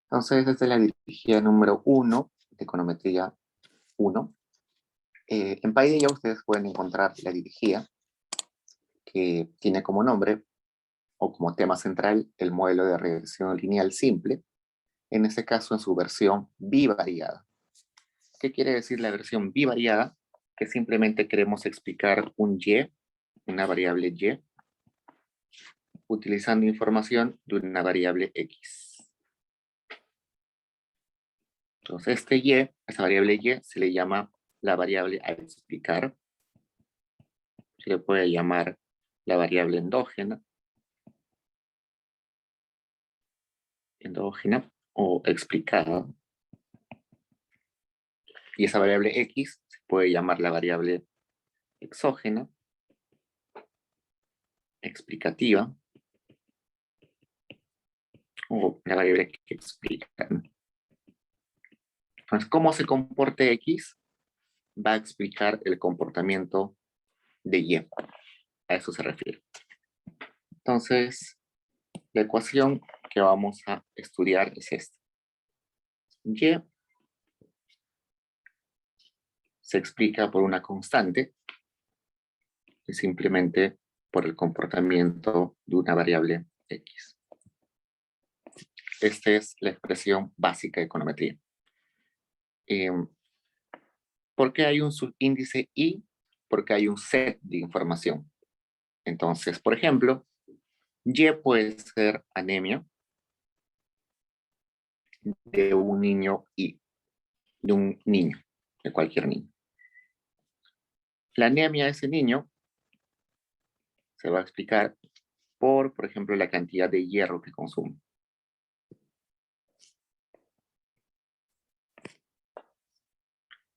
Entonces, desde la dirigida número 1 de econometría 1, en PyDI ya ustedes pueden encontrar la dirigida que tiene como nombre o como tema central el modelo de regresión lineal simple, en este caso en su versión bivariada. ¿Qué quiere decir la versión bivariada? Que simplemente queremos explicar un y, una variable y, utilizando información de una variable x. Entonces, este y, esa variable y, se le llama la variable a explicar. Se le puede llamar la variable endógena o explicada. Y esa variable x se puede llamar la variable exógena, explicativa, o la variable que explica. Entonces, cómo se comporte x va a explicar el comportamiento de y. A eso se refiere. Entonces, la ecuación que vamos a estudiar es esta. Y se explica por una constante, y simplemente por el comportamiento de una variable x. Esta es la expresión básica de econometría. ¿Por qué hay un subíndice y? Porque hay un set de información. Entonces, por ejemplo, y puede ser anemia de un niño y de un niño, de cualquier niño. La anemia de ese niño se va a explicar por ejemplo, la cantidad de hierro que consume.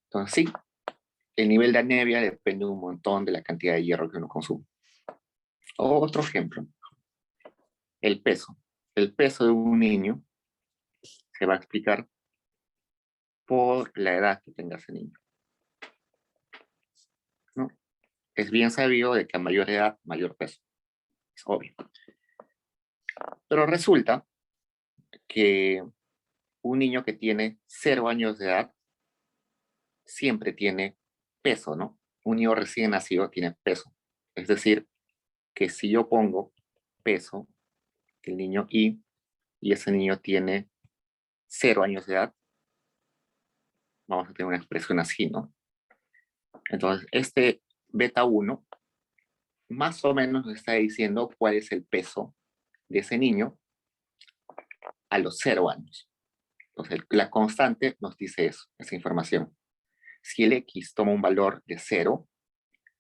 Entonces, sí, el nivel de anemia depende un montón de la cantidad de hierro que uno consume. Otro ejemplo, el peso. El peso de un niño se va a explicar por la edad que tenga ese niño, ¿no? Es bien sabido de que a mayor edad, mayor peso. Es obvio. Pero resulta que un niño que tiene 0 años de edad siempre tiene peso, ¿no? Un niño recién nacido tiene peso. Es decir, que si yo pongo peso del niño y ese niño tiene 0 años de edad, vamos a tener una expresión así, ¿no? Entonces, este beta 1 más o menos nos está diciendo cuál es el peso de ese niño a los 0 años. Entonces, la constante nos dice eso, esa información. Si el x toma un valor de 0,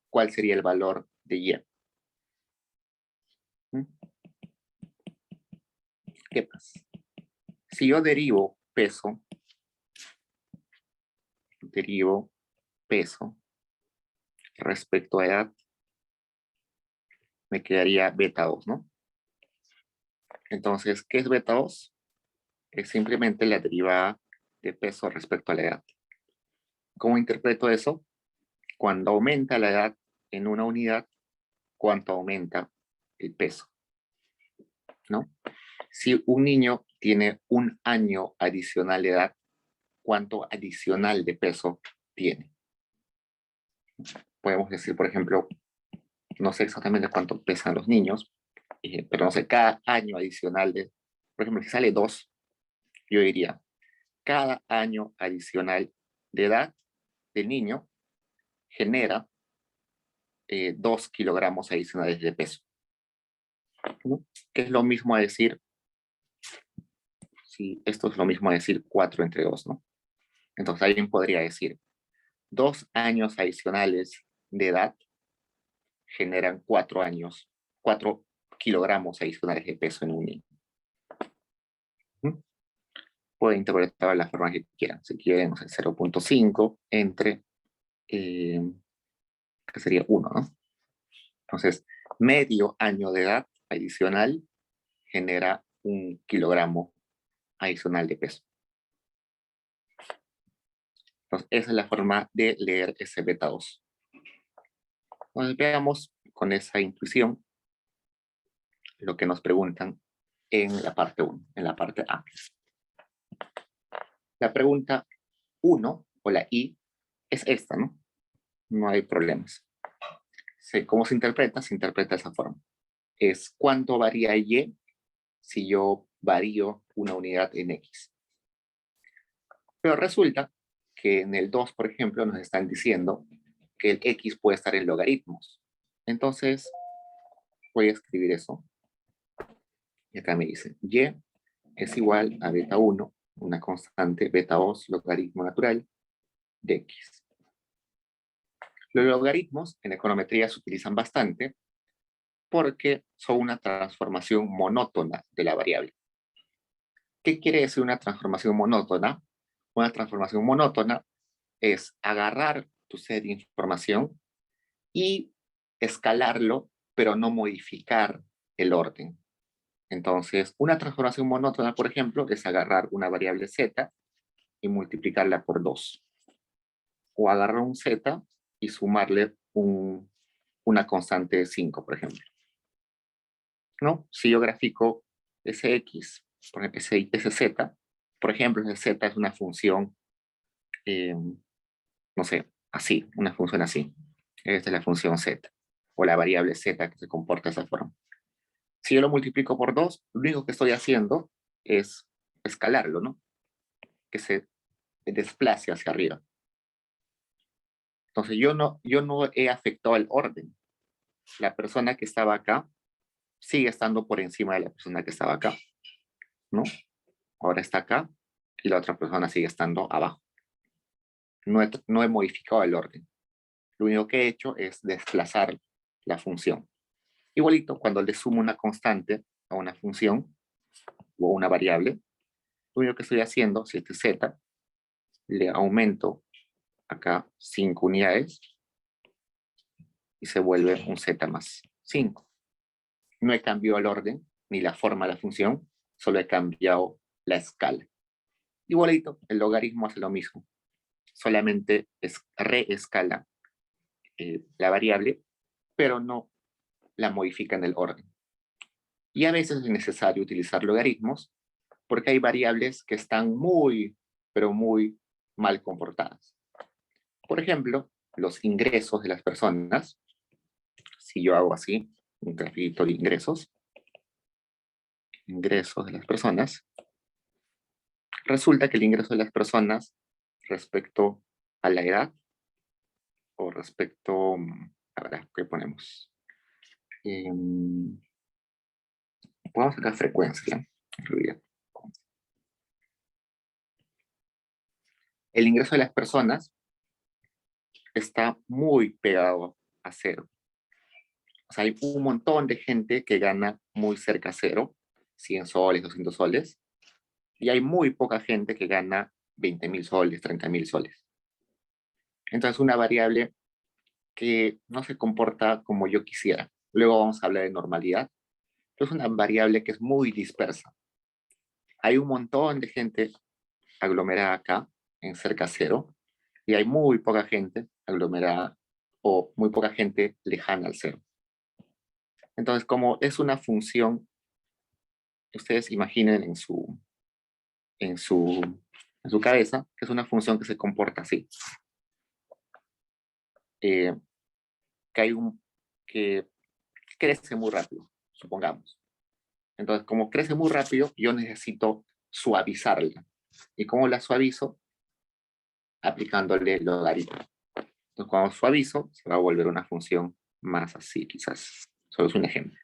¿cuál sería el valor de y? ¿Qué pasa? Si yo derivo peso respecto a edad, me quedaría beta 2, ¿no? Entonces, ¿qué es beta 2? Es simplemente la derivada de peso respecto a la edad. ¿Cómo interpreto eso? Cuando aumenta la edad en una unidad, ¿cuánto aumenta el peso? ¿No? Si un niño tiene 1 año adicional de edad, ¿cuánto adicional de peso tiene? Podemos decir, por ejemplo, no sé exactamente cuánto pesan los niños, pero no sé, cada año adicional por ejemplo, si sale 2, yo diría, cada año adicional de edad del niño genera 2 kilogramos adicionales de peso, ¿no? Que es lo mismo a decir, si esto es lo mismo a decir 4 entre 2, ¿no? Entonces alguien podría decir, 2 años adicionales de edad generan 4 kilogramos adicionales de peso en un niño. Puede interpretar de la forma que quieran. Si quieren, no sé, 0.5 entre, que sería 1, ¿no? Entonces, medio año de edad adicional genera 1 kilogramo adicional de peso. Entonces, esa es la forma de leer ese beta 2. Entonces, veamos con esa intuición lo que nos preguntan en la parte 1, en la parte A. La pregunta 1 o la I es esta, ¿no? No hay problemas. ¿Cómo se interpreta? Se interpreta de esa forma. Es cuánto varía Y si yo varío una unidad en X. Pero resulta que en el 2, por ejemplo, nos están diciendo que el X puede estar en logaritmos. Entonces, voy a escribir eso. Y acá me dice, Y es igual a beta 1, una constante beta 2 logaritmo natural de X. Los logaritmos en econometría se utilizan bastante porque son una transformación monótona de la variable. ¿Qué quiere decir una transformación monótona? Una transformación monótona es agarrar tu set de información y escalarlo, pero no modificar el orden. Entonces, una transformación monótona, por ejemplo, es agarrar una variable z y multiplicarla por 2. O agarrar un z y sumarle una constante de 5, por ejemplo. ¿No? Si yo grafico ese x, por ejemplo, ese z, por ejemplo, ese z es una función, no sé, así, una función así. Esta es la función z, o la variable z que se comporta de esa forma. Si yo lo multiplico por 2, lo único que estoy haciendo es escalarlo, ¿no? Que se desplace hacia arriba. Entonces yo no he afectado el orden. La persona que estaba acá sigue estando por encima de la persona que estaba acá, ¿no? Ahora está acá y la otra persona sigue estando abajo. No he modificado el orden. Lo único que he hecho es desplazar la función. Igualito, cuando le sumo una constante a una función o una variable, lo único que estoy haciendo, si este es z, le aumento acá 5 unidades y se vuelve un z más 5. No he cambiado el orden ni la forma de la función, solo he cambiado la escala. Igualito, el logaritmo hace lo mismo, solamente reescala la variable, pero no la modifica en el orden. Y a veces es necesario utilizar logaritmos porque hay variables que están muy, pero muy mal comportadas. Por ejemplo, los ingresos de las personas. Si yo hago así, un grafito de ingresos de las personas, resulta que el ingreso de las personas respecto a la edad o respecto, a ver, ¿qué ponemos? Podemos sacar frecuencia, en realidad. El ingreso de las personas está muy pegado a cero. O sea, hay un montón de gente que gana muy cerca a cero, 100 soles, 200 soles, y hay muy poca gente que gana 20.000 soles, 30.000 soles. Entonces, una variable que no se comporta como yo quisiera. Luego vamos a hablar de normalidad. Es una variable que es muy dispersa. Hay un montón de gente aglomerada acá, en cerca a cero, y hay muy poca gente aglomerada o muy poca gente lejana al cero. Entonces, como es una función, ustedes imaginen en su, en su cabeza que es una función que se comporta así. Eh, que hay que crece muy rápido, supongamos. Entonces, como crece muy rápido, yo necesito suavizarla. ¿Y cómo la suavizo? Aplicándole logaritmo. Entonces, cuando suavizo, se va a volver una función más así, quizás. Solo es un ejemplo.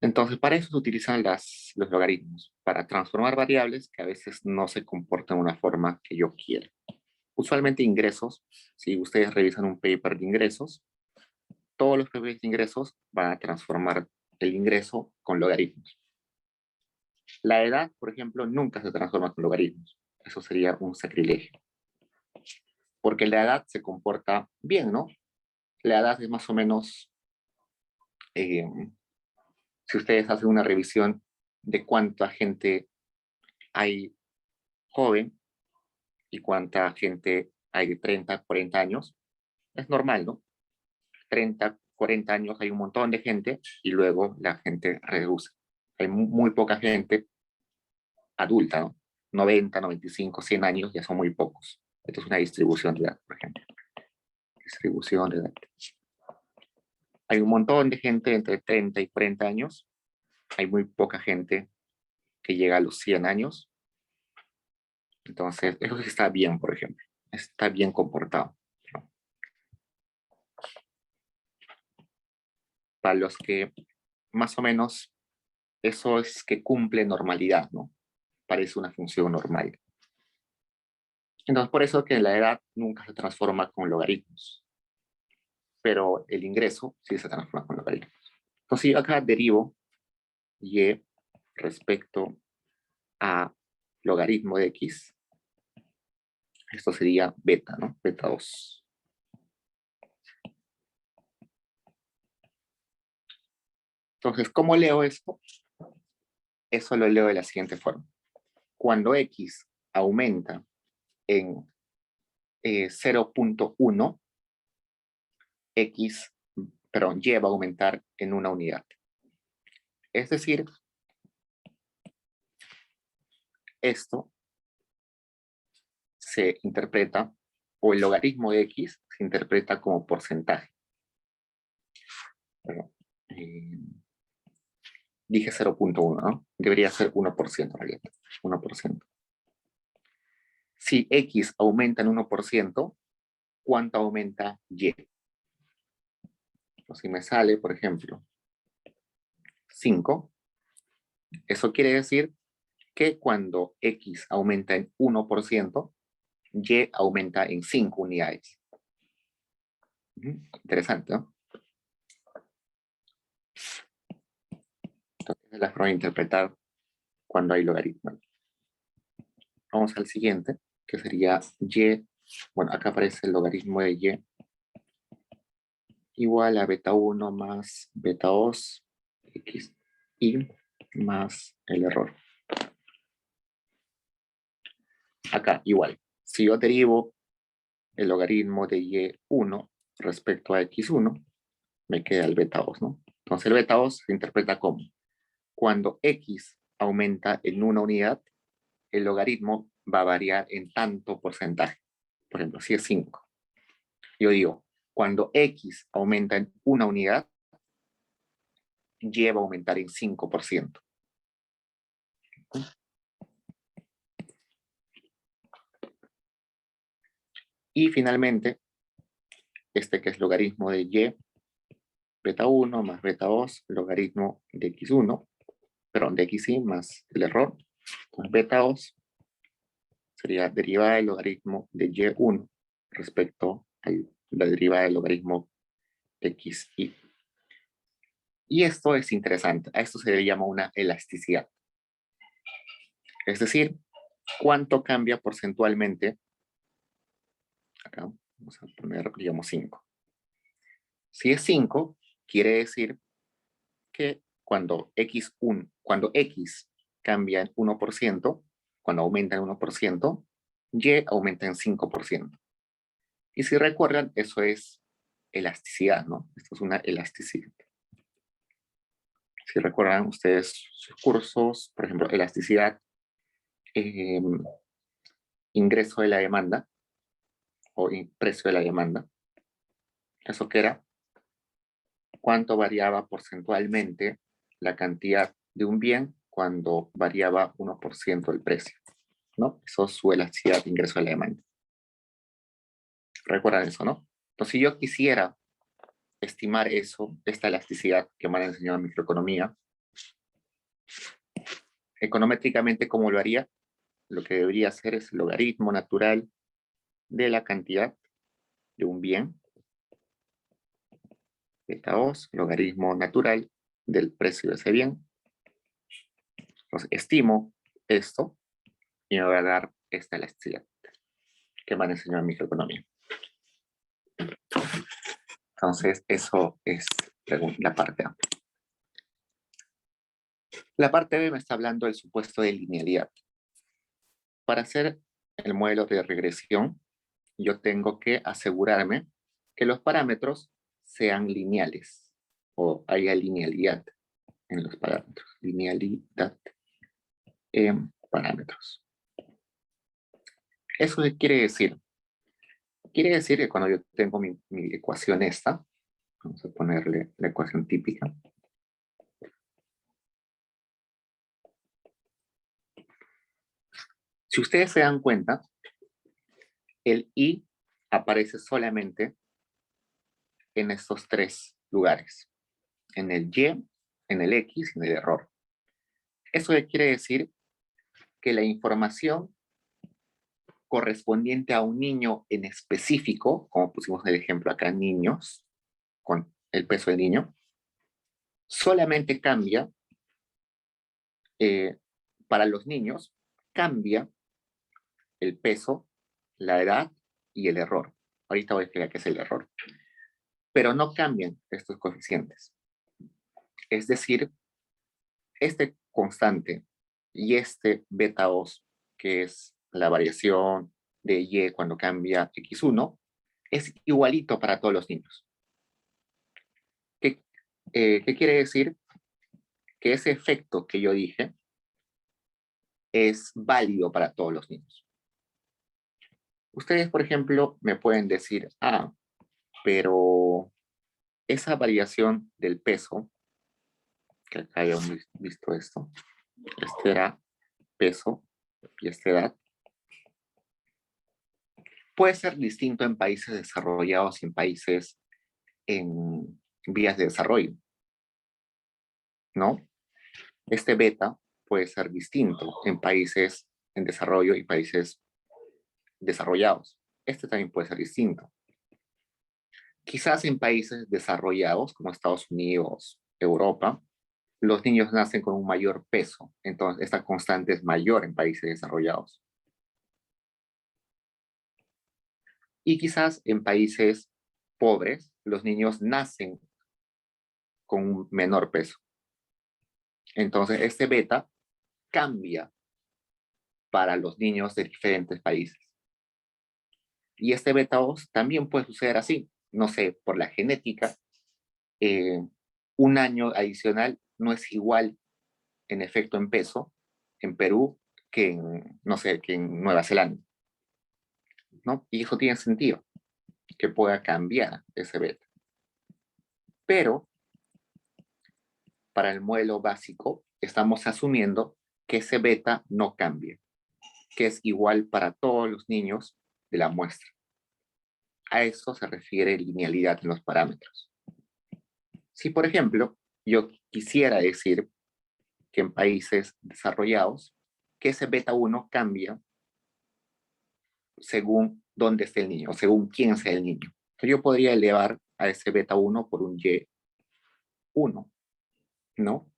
Entonces, para eso se utilizan los logaritmos, para transformar variables que a veces no se comportan de una forma que yo quiera. Usualmente ingresos, si ustedes revisan un paper de ingresos, todos los papers de ingresos van a transformar el ingreso con logaritmos. La edad, por ejemplo, nunca se transforma con logaritmos. Eso sería un sacrilegio. Porque la edad se comporta bien, ¿no? La edad es más o menos, eh, si ustedes hacen una revisión de cuánta gente hay joven y cuánta gente hay de 30, 40 años, es normal, ¿no? 30, 40 años hay un montón de gente y luego la gente reduce. Hay muy poca gente adulta, ¿no? 90, 95, 100 años ya son muy pocos. Esto es una distribución de edad, por ejemplo. Distribución de edad. Hay un montón de gente entre 30 y 40 años. Hay muy poca gente que llega a los 100 años. Entonces, eso sí está bien, por ejemplo. Está bien comportado, ¿no? Para los que más o menos eso es que cumple normalidad, ¿no? Parece una función normal. Entonces, por eso que la edad nunca se transforma con logaritmos, pero el ingreso sí se transforma con logaritmos. Entonces, yo acá derivo y respecto a logaritmo de x. Esto sería beta, ¿no? Beta 2. Entonces, ¿cómo leo esto? Eso lo leo de la siguiente forma. Cuando x aumenta en 0.1, x, perdón, y va a aumentar en una unidad. Es decir, esto se interpreta, o el logaritmo de x se interpreta como porcentaje. Bueno, dije 0.1, ¿no? Debería ser 1% en realidad. 1%. Si x aumenta en 1%, ¿cuánto aumenta y? O si me sale, por ejemplo, 5, eso quiere decir que cuando x aumenta en 1%, y aumenta en 5 unidades. Interesante, ¿no? Entonces, es la forma de interpretar cuando hay logaritmo. Vamos al siguiente, que sería y. Bueno, acá aparece el logaritmo de y igual a beta 1 más beta 2 x y más el error. Acá igual, si yo derivo el logaritmo de y1 respecto a x1, me queda el beta 2, ¿no? Entonces el beta 2 se interpreta como cuando x aumenta en una unidad, el logaritmo va a variar en tanto porcentaje. Por ejemplo, si es 5. Yo digo, cuando x aumenta en una unidad, y va a aumentar en 5%. Y finalmente, este que es logaritmo de y, beta 1 más beta 2, logaritmo de x1, perdón, de xy más el error. Entonces, beta 2 sería derivada del logaritmo de y1 respecto a la derivada del logaritmo de xy. Y esto es interesante. A esto se le llama una elasticidad. Es decir, cuánto cambia porcentualmente. Acá vamos a poner, digamos, 5. Si es 5, quiere decir que cuando x cambia en 1%, cuando aumenta en 1%, y aumenta en 5%. Y si recuerdan, eso es elasticidad, ¿no? Esto es una elasticidad. Si recuerdan ustedes sus cursos, por ejemplo, elasticidad, ingreso de la demanda o precio de la demanda, ¿eso qué era? ¿Cuánto variaba porcentualmente la cantidad de un bien cuando variaba 1% el precio? ¿No? Eso es su elasticidad de ingreso de la demanda. ¿Recuerdan eso, no? Entonces, si yo quisiera estimar eso, esta elasticidad que me han enseñado en microeconomía, econométricamente, ¿cómo lo haría? Lo que debería hacer es el logaritmo natural de la cantidad de un bien, beta 2, logaritmo natural del precio de ese bien. Entonces, estimo esto y me va a dar esta elasticidad que me han enseñado en microeconomía. Entonces, eso es la parte A. La parte B me está hablando del supuesto de linealidad. Para hacer el modelo de regresión, yo tengo que asegurarme que los parámetros sean lineales o haya linealidad en los parámetros. Linealidad en parámetros. ¿Eso qué quiere decir? Quiere decir que cuando yo tengo mi ecuación esta, vamos a ponerle la ecuación típica. Si ustedes se dan cuenta, el i aparece solamente en estos tres lugares, en el y, en el x y en el error. Eso quiere decir que la información correspondiente a un niño en específico, como pusimos el ejemplo acá, niños, con el peso del niño, solamente cambia para los niños, cambia el peso, la edad y el error. Ahorita voy a explicar qué es el error. Pero no cambian estos coeficientes. Es decir, este constante y este beta 2, que es la variación de y cuando cambia x1, es igualito para todos los niños. ¿Qué quiere decir? Que ese efecto que yo dije es válido para todos los niños. Ustedes, por ejemplo, me pueden decir, pero esa variación del peso, que acá habíamos visto esto, este era peso y esta edad, puede ser distinto en países desarrollados y en países en vías de desarrollo, ¿no? Este beta puede ser distinto en países en desarrollo y países desarrollados. Este también puede ser distinto. Quizás en países desarrollados como Estados Unidos, Europa, los niños nacen con un mayor peso, entonces esta constante es mayor en países desarrollados. Y quizás en países pobres, los niños nacen con un menor peso. Entonces este beta cambia para los niños de diferentes países. Y este beta 2 también puede suceder así, no sé, por la genética, un año adicional no es igual en efecto en peso en Perú que en, no sé, que en Nueva Zelanda, ¿no? Y eso tiene sentido, que pueda cambiar ese beta. Pero para el modelo básico estamos asumiendo que ese beta no cambie, que es igual para todos los niños de la muestra. A eso se refiere linealidad en los parámetros. Si, por ejemplo, yo quisiera decir que en países desarrollados, que ese beta 1 cambia según dónde esté el niño, o según quién sea el niño. Entonces yo podría elevar a ese beta 1 por un y1, ¿no?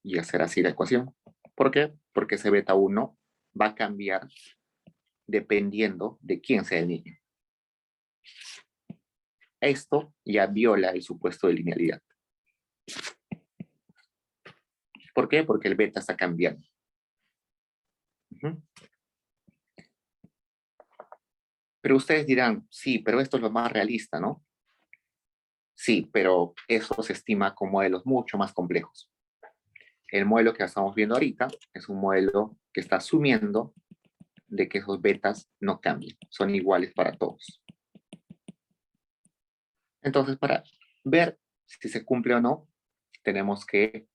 Y hacer así la ecuación. ¿Por qué? Porque ese beta 1 va a cambiar dependiendo de quién sea el niño. Esto ya viola el supuesto de linealidad. ¿Por qué? Porque el beta está cambiando. Pero ustedes dirán, sí, pero esto es lo más realista, ¿no? Sí, pero eso se estima con modelos mucho más complejos. El modelo que estamos viendo ahorita es un modelo que está asumiendo de que esos betas no cambian, son iguales para todos. Entonces, para ver si se cumple o no, tenemos que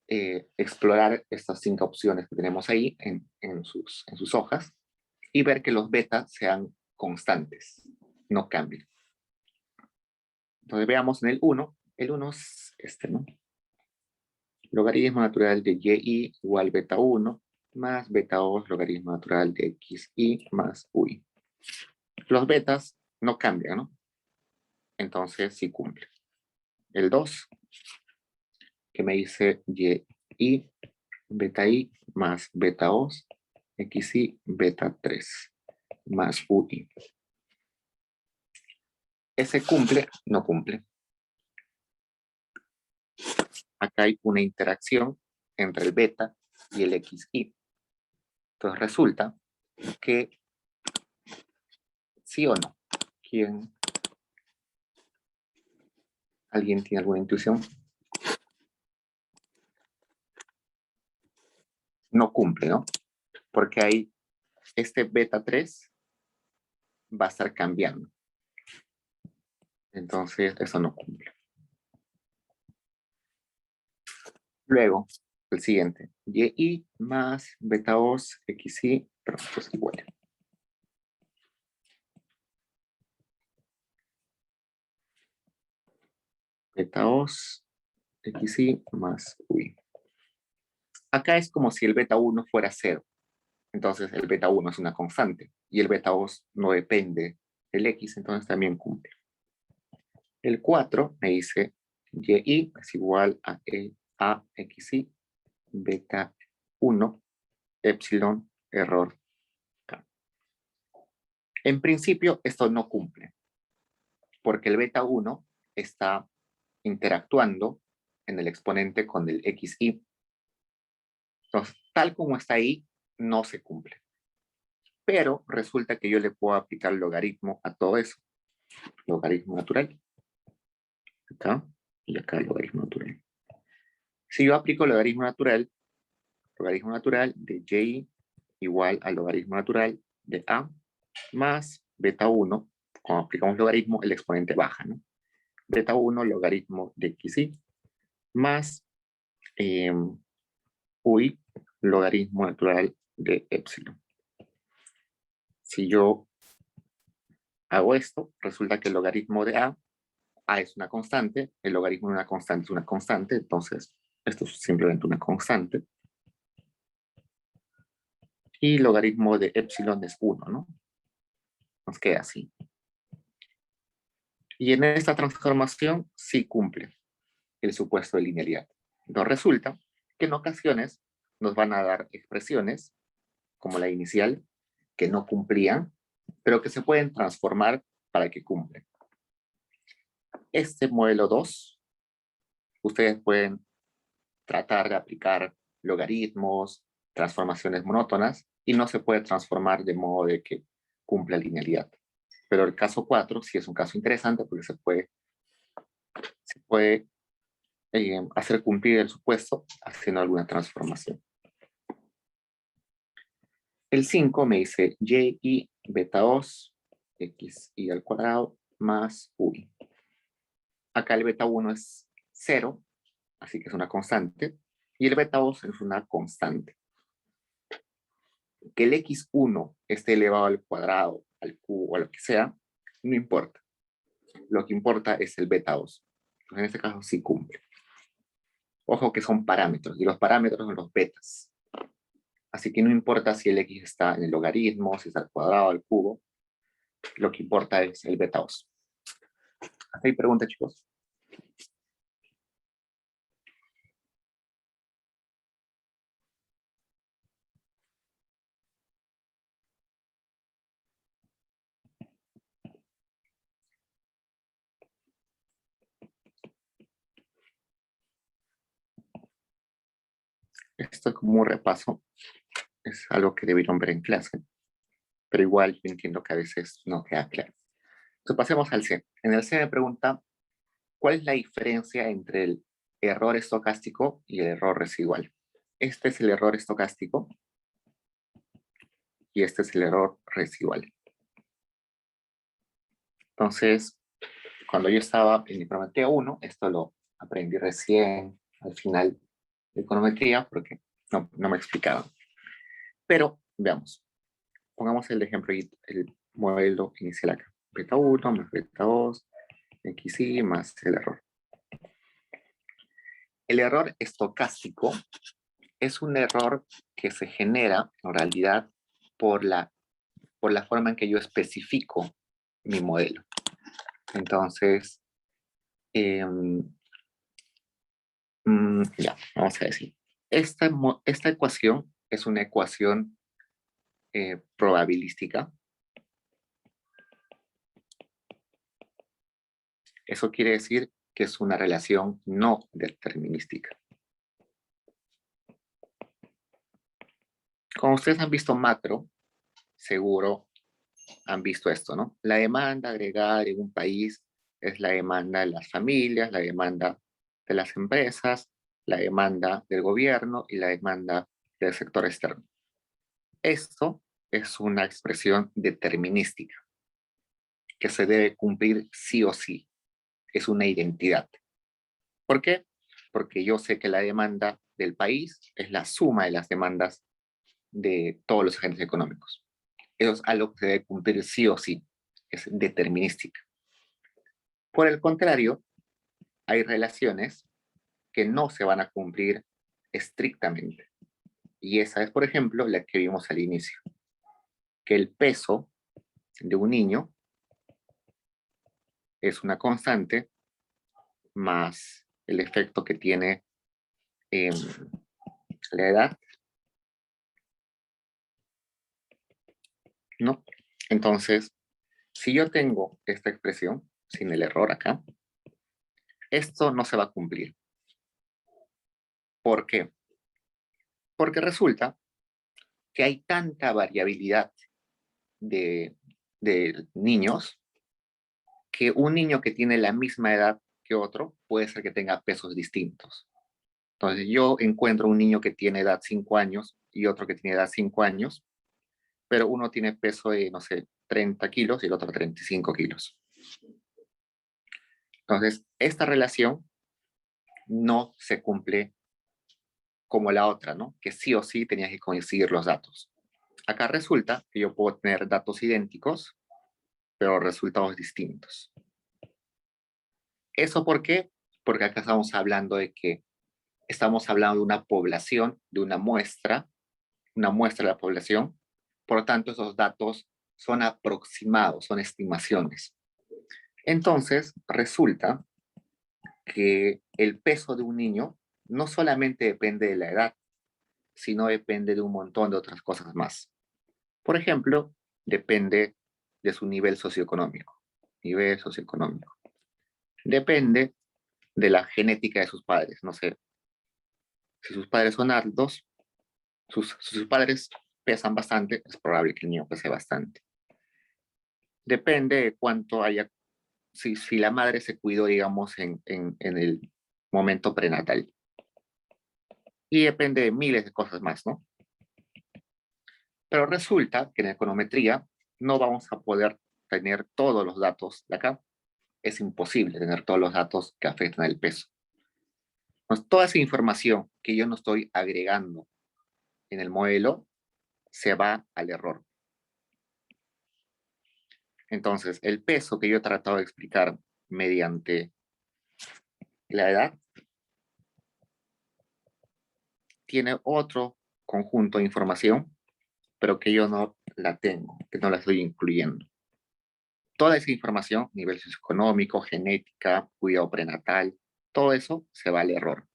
explorar estas 5 opciones que tenemos ahí en sus hojas y ver que los betas sean constantes, no cambien. Entonces veamos en el 1 es este, ¿no? Logaritmo natural de y igual beta 1 más beta 2 logaritmo natural de xy más uy. Los betas no cambian, ¿no? Entonces sí cumple. El 2, que me dice y beta i más beta 2 xy beta 3 más ui. Ese cumple, no cumple. Acá hay una interacción entre el beta y el xy. Entonces resulta que sí o no. ¿Alguien tiene alguna intuición? No cumple, ¿no? porque ahí este beta 3 va a estar cambiando. Entonces, eso no cumple. Luego, el siguiente. Y más beta 2 xi, pero pues igual. Beta 2 xi más ui. Acá es como si el beta 1 fuera 0. Entonces, el beta 1 es una constante. Y el beta 2 no depende del x, entonces también cumple. El 4 me dice y es igual a xi beta 1 epsilon error k. En principio esto no cumple porque el beta 1 está interactuando en el exponente con el xi. Entonces, tal como está ahí, no se cumple. Pero resulta que yo le puedo aplicar logaritmo a todo eso. Logaritmo natural. Acá y acá logaritmo natural. Si yo aplico logaritmo natural de y igual al logaritmo natural de a más beta 1, cuando aplicamos logaritmo, el exponente baja, ¿no? Beta 1 logaritmo de xi más ui logaritmo natural de epsilon. Si yo hago esto, resulta que el logaritmo de a es una constante, el logaritmo de una constante es una constante, entonces esto es simplemente una constante. Y logaritmo de epsilon es 1, ¿no? Nos queda así. Y en esta transformación sí cumple el supuesto de linealidad. Entonces resulta que en ocasiones nos van a dar expresiones como la inicial que no cumplían, pero que se pueden transformar para que cumplen. Este modelo 2, ustedes pueden tratar de aplicar logaritmos, transformaciones monótonas, y no se puede transformar de modo de que cumpla linealidad. Pero el caso 4 sí es un caso interesante porque se puede hacer cumplir el supuesto haciendo alguna transformación. El 5 me dice y beta 2 xi al cuadrado más ui. Acá el beta 1 es 0, así que es una constante, y el beta 2 es una constante. Que el x1 esté elevado al cuadrado, al cubo o a lo que sea, no importa. Lo que importa es el beta 2. Entonces, en este caso sí cumple. Ojo que son parámetros, y los parámetros son los betas. Así que no importa si el x está en el logaritmo, si está al cuadrado, al cubo, lo que importa es el beta 2. ¿Hasta ahí pregunta, chicos? Esto es como un repaso, es algo que debieron ver en clase, pero igual yo entiendo que a veces no queda claro. Entonces pasemos al C. En el C me pregunta, ¿cuál es la diferencia entre el error estocástico y el error residual? Este es el error estocástico y este es el error residual. Entonces, cuando yo estaba en econometría 1, esto lo aprendí recién al final de econometría porque no me explicaban. Pero veamos, pongamos el ejemplo y el modelo inicial acá. Beta 1 más beta 2, xi más el error. El error estocástico es un error que se genera en realidad por la forma en que yo especifico mi modelo. Entonces, ya, vamos a decir. Esta ecuación es una ecuación probabilística. Eso quiere decir que es una relación no determinística. Como ustedes han visto macro, seguro han visto esto, ¿no? La demanda agregada de un país es la demanda de las familias, la demanda de las empresas, la demanda del gobierno y la demanda del sector externo. Esto es una expresión determinística que se debe cumplir sí o sí. Es una identidad. ¿Por qué? Porque yo sé que la demanda del país es la suma de las demandas de todos los agentes económicos. Eso es algo que se debe cumplir sí o sí. Es determinística. Por el contrario, hay relaciones que no se van a cumplir estrictamente. Y esa es, por ejemplo, la que vimos al inicio, que el peso de un niño es una constante más el efecto que tiene en la edad, ¿no? Entonces, si yo tengo esta expresión, sin el error acá, esto no se va a cumplir. ¿Por qué? Porque resulta que hay tanta variabilidad de, de niños que un niño que tiene la misma edad que otro puede ser que tenga pesos distintos. Entonces yo encuentro un niño que tiene edad 5 años y otro que tiene edad 5 años, pero uno tiene peso de, no sé, 30 kilos y el otro 35 kilos. Entonces, esta relación no se cumple como la otra, ¿no? Que sí o sí tenías que coincidir los datos. Acá resulta que yo puedo tener datos idénticos, pero resultados distintos. ¿Eso por qué? Porque acá estamos hablando de que estamos hablando de una población, de una muestra de la población. Por lo tanto, esos datos son aproximados, son estimaciones. Entonces, resulta que el peso de un niño no solamente depende de la edad, sino depende de un montón de otras cosas más. Por ejemplo, depende de su nivel socioeconómico. Nivel socioeconómico. Depende de la genética de sus padres. No sé, si sus padres son altos, si sus padres pesan bastante, es probable que el niño pese bastante. Depende de cuánto haya, si la madre se cuidó, digamos, en el momento prenatal. Y depende de miles de cosas más, ¿no? Pero resulta que en econometría no vamos a poder tener todos los datos de acá. Es imposible tener todos los datos que afectan el peso. Pues toda esa información que yo no estoy agregando en el modelo se va al error. Entonces, el peso que yo he tratado de explicar mediante la edad tiene otro conjunto de información, pero que yo no la tengo, que no la estoy incluyendo. Toda esa información, nivel socioeconómico, genética, cuidado prenatal, todo eso se va al error.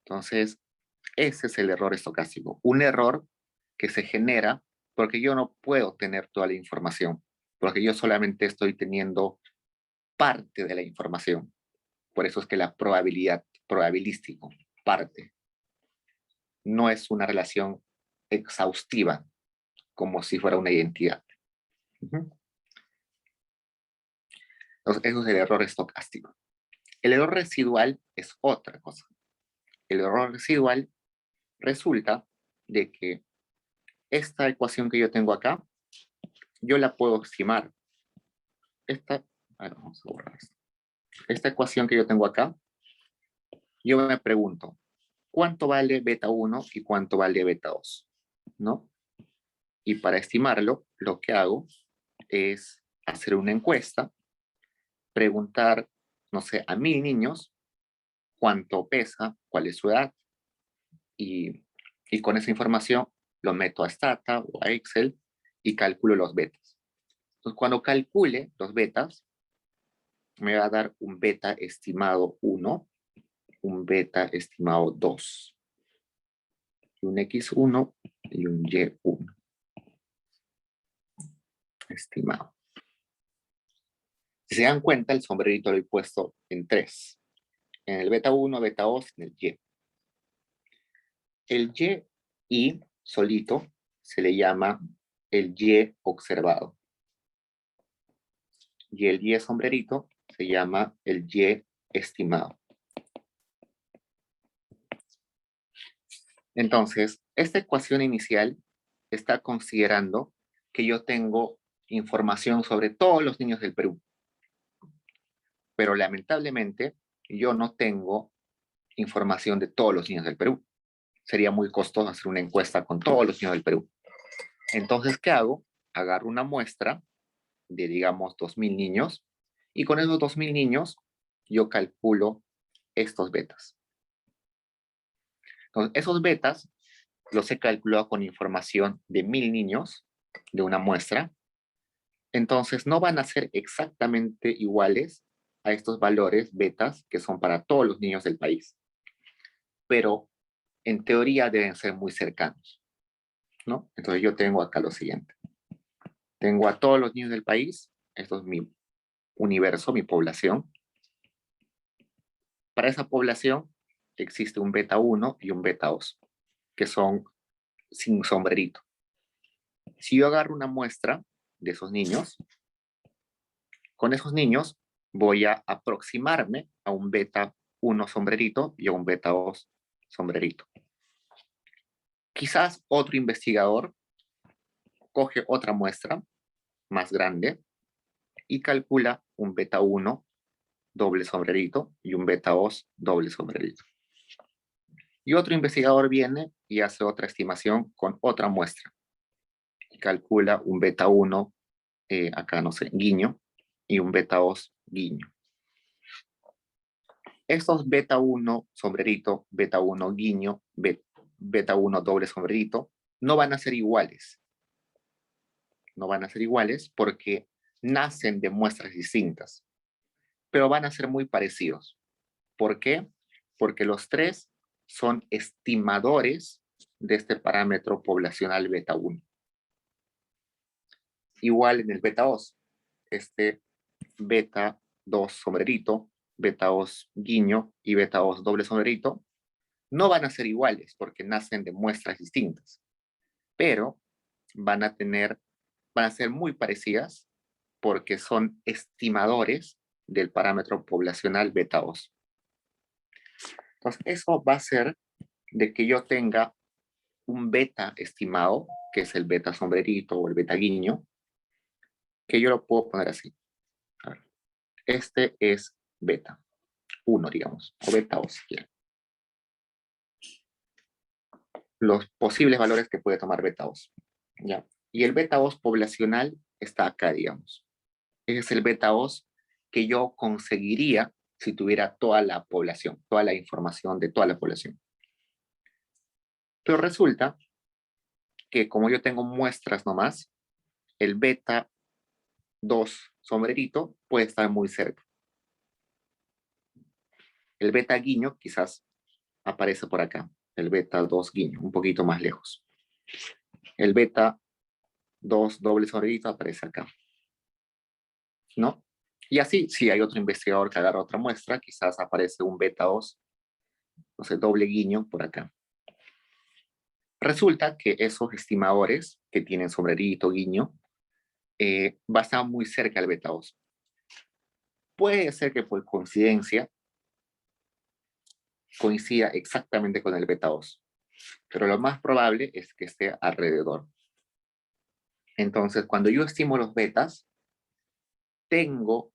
Entonces, ese es el error estocástico. Un error que se genera porque yo no puedo tener toda la información, porque yo solamente estoy teniendo parte de la información. Por eso es que la probabilidad, probabilístico, parte, no es una relación exhaustiva, como si fuera una identidad. Entonces, eso es el error estocástico. El error residual es otra cosa. El error residual resulta de que esta ecuación que yo tengo acá, yo la puedo estimar. Vamos a borrar esto. Esta ecuación que yo tengo acá, yo me pregunto, ¿cuánto vale beta 1 y cuánto vale beta 2? ¿No? Y para estimarlo, lo que hago es hacer una encuesta, preguntar, no sé, a 1000 niños cuánto pesa, cuál es su edad, y con esa información lo meto a Stata o a Excel y calculo los betas. Entonces, cuando calcule los betas, me va a dar un beta estimado 1, un beta estimado 2, un X1 y un Y1 estimado. Si se dan cuenta, el sombrerito lo he puesto en 3. En el beta 1, beta 2, en el Y. El Y solito se le llama el Y observado. Y el Y sombrerito se llama el Y estimado. Entonces, esta ecuación inicial está considerando que yo tengo información sobre todos los niños del Perú. Pero lamentablemente yo no tengo información de todos los niños del Perú. Sería muy costoso hacer una encuesta con todos los niños del Perú. Entonces, ¿qué hago? Agarro una muestra de, digamos, 2.000 niños y con esos 2.000 niños yo calculo estos betas. Entonces, esos betas los he calculado con información de 1.000 niños de una muestra. Entonces, no van a ser exactamente iguales a estos valores betas que son para todos los niños del país. Pero en teoría deben ser muy cercanos, ¿no? Entonces yo tengo acá lo siguiente. Tengo a todos los niños del país, esto es mi universo, mi población. Para esa población existe un beta 1 y un beta 2, que son sin sombrerito. Si yo agarro una muestra de esos niños, con esos niños voy a aproximarme a un beta 1 sombrerito y a un beta 2 sombrerito. Quizás otro investigador coge otra muestra más grande y calcula un beta 1 doble sombrerito y un beta 2 doble sombrerito. Y otro investigador viene y hace otra estimación con otra muestra y calcula un beta 1, acá no sé, guiño, y un beta 2 guiño. Estos beta 1 sombrerito, beta 1 guiño, beta 1 doble sombrerito, no van a ser iguales. No van a ser iguales porque nacen de muestras distintas, pero van a ser muy parecidos. ¿Por qué? Porque los tres son estimadores de este parámetro poblacional beta 1. Igual en el beta 2, este beta 2 sombrerito, beta 2 guiño y beta 2 doble sombrerito no van a ser iguales porque nacen de muestras distintas, pero van a ser muy parecidas porque son estimadores del parámetro poblacional beta 2. Entonces, eso va a ser de que yo tenga un beta estimado, que es el beta sombrerito o el beta guiño, que yo lo puedo poner así. A ver, este es beta 1, digamos, o beta 2, si quieren. Los posibles valores que puede tomar beta 2. ¿Ya? Y el beta 2 poblacional está acá, digamos. Ese es el beta 2 que yo conseguiría si tuviera toda la población, toda la información de toda la población. Pero resulta que como yo tengo muestras nomás, el beta 2 sombrerito puede estar muy cerca. El beta guiño quizás aparece por acá, el beta 2 guiño, un poquito más lejos. El beta 2 doble sombrerito aparece acá, ¿no? Y así, si hay otro investigador que agarra otra muestra, quizás aparece un beta 2, no sé, doble guiño por acá. Resulta que esos estimadores que tienen sombrerito, guiño, va a estar muy cerca del beta 2. Puede ser que por coincidencia coincida exactamente con el beta 2, pero lo más probable es que esté alrededor. Entonces, cuando yo estimo los betas, tengo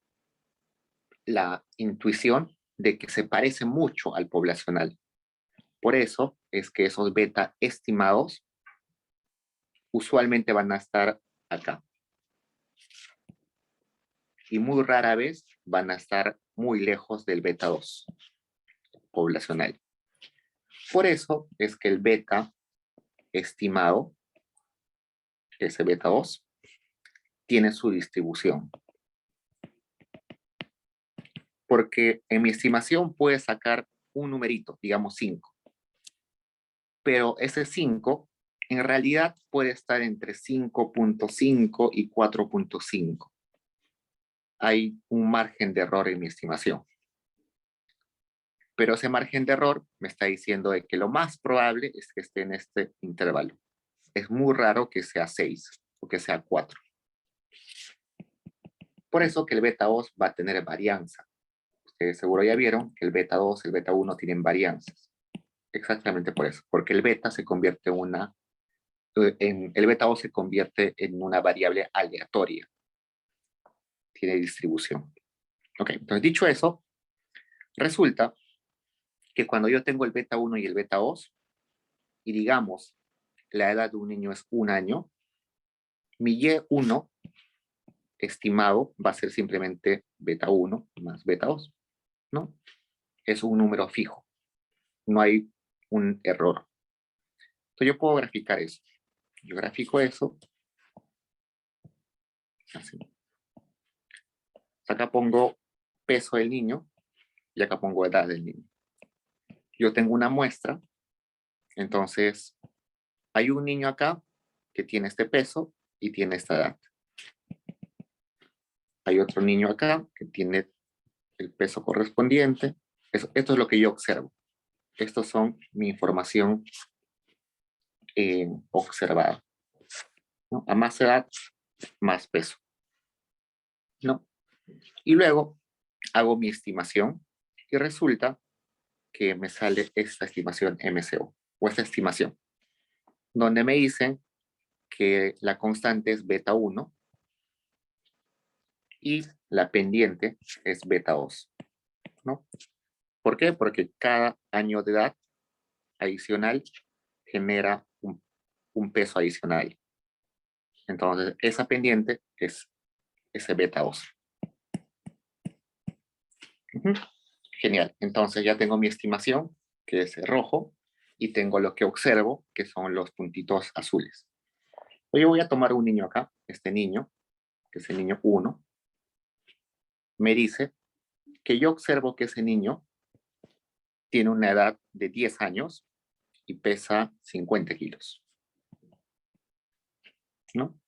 la intuición de que se parece mucho al poblacional. Por eso es que esos beta estimados usualmente van a estar acá. Y muy rara vez van a estar muy lejos del beta 2 poblacional. Por eso es que el beta estimado, ese beta 2, tiene su distribución. Porque en mi estimación puede sacar un numerito, digamos 5. Pero ese 5 en realidad puede estar entre 5.5 y 4.5. Hay un margen de error en mi estimación. Pero ese margen de error me está diciendo de que lo más probable es que esté en este intervalo. Es muy raro que sea 6 o que sea 4. Por eso que el beta 2 va a tener varianza. Ustedes seguro ya vieron que el beta 2 y el beta 1 tienen varianzas. Exactamente por eso, porque el beta se convierte en una el beta O se convierte en una variable aleatoria. Tiene distribución. Ok, entonces dicho eso, resulta que cuando yo tengo el beta 1 y el beta 2, y digamos, la edad de un niño es 1 año, mi Y1 estimado va a ser simplemente beta 1 más beta 2, ¿no? Es un número fijo, no hay un error. Entonces yo puedo graficar eso. Yo grafico eso, así. Acá pongo peso del niño y acá pongo edad del niño. Yo tengo una muestra, entonces hay un niño acá que tiene este peso y tiene esta edad. Hay otro niño acá que tiene el peso correspondiente. Esto es lo que yo observo. Estos son mi información observada, ¿no? A más edad, más peso, ¿no? Y luego hago mi estimación y resulta que me sale esta estimación MCO o esta estimación, donde me dicen que la constante es beta 1 y la pendiente es beta 2, ¿no? ¿Por qué? Porque cada año de edad adicional genera un peso adicional. Entonces, esa pendiente es ese beta 2. Genial. Entonces ya tengo mi estimación, que es rojo, y tengo lo que observo, que son los puntitos azules. Hoy voy a tomar un niño acá, este niño, que es el niño 1. Me dice que yo observo que ese niño tiene una edad de 10 años y pesa 50 kilos. ¿No?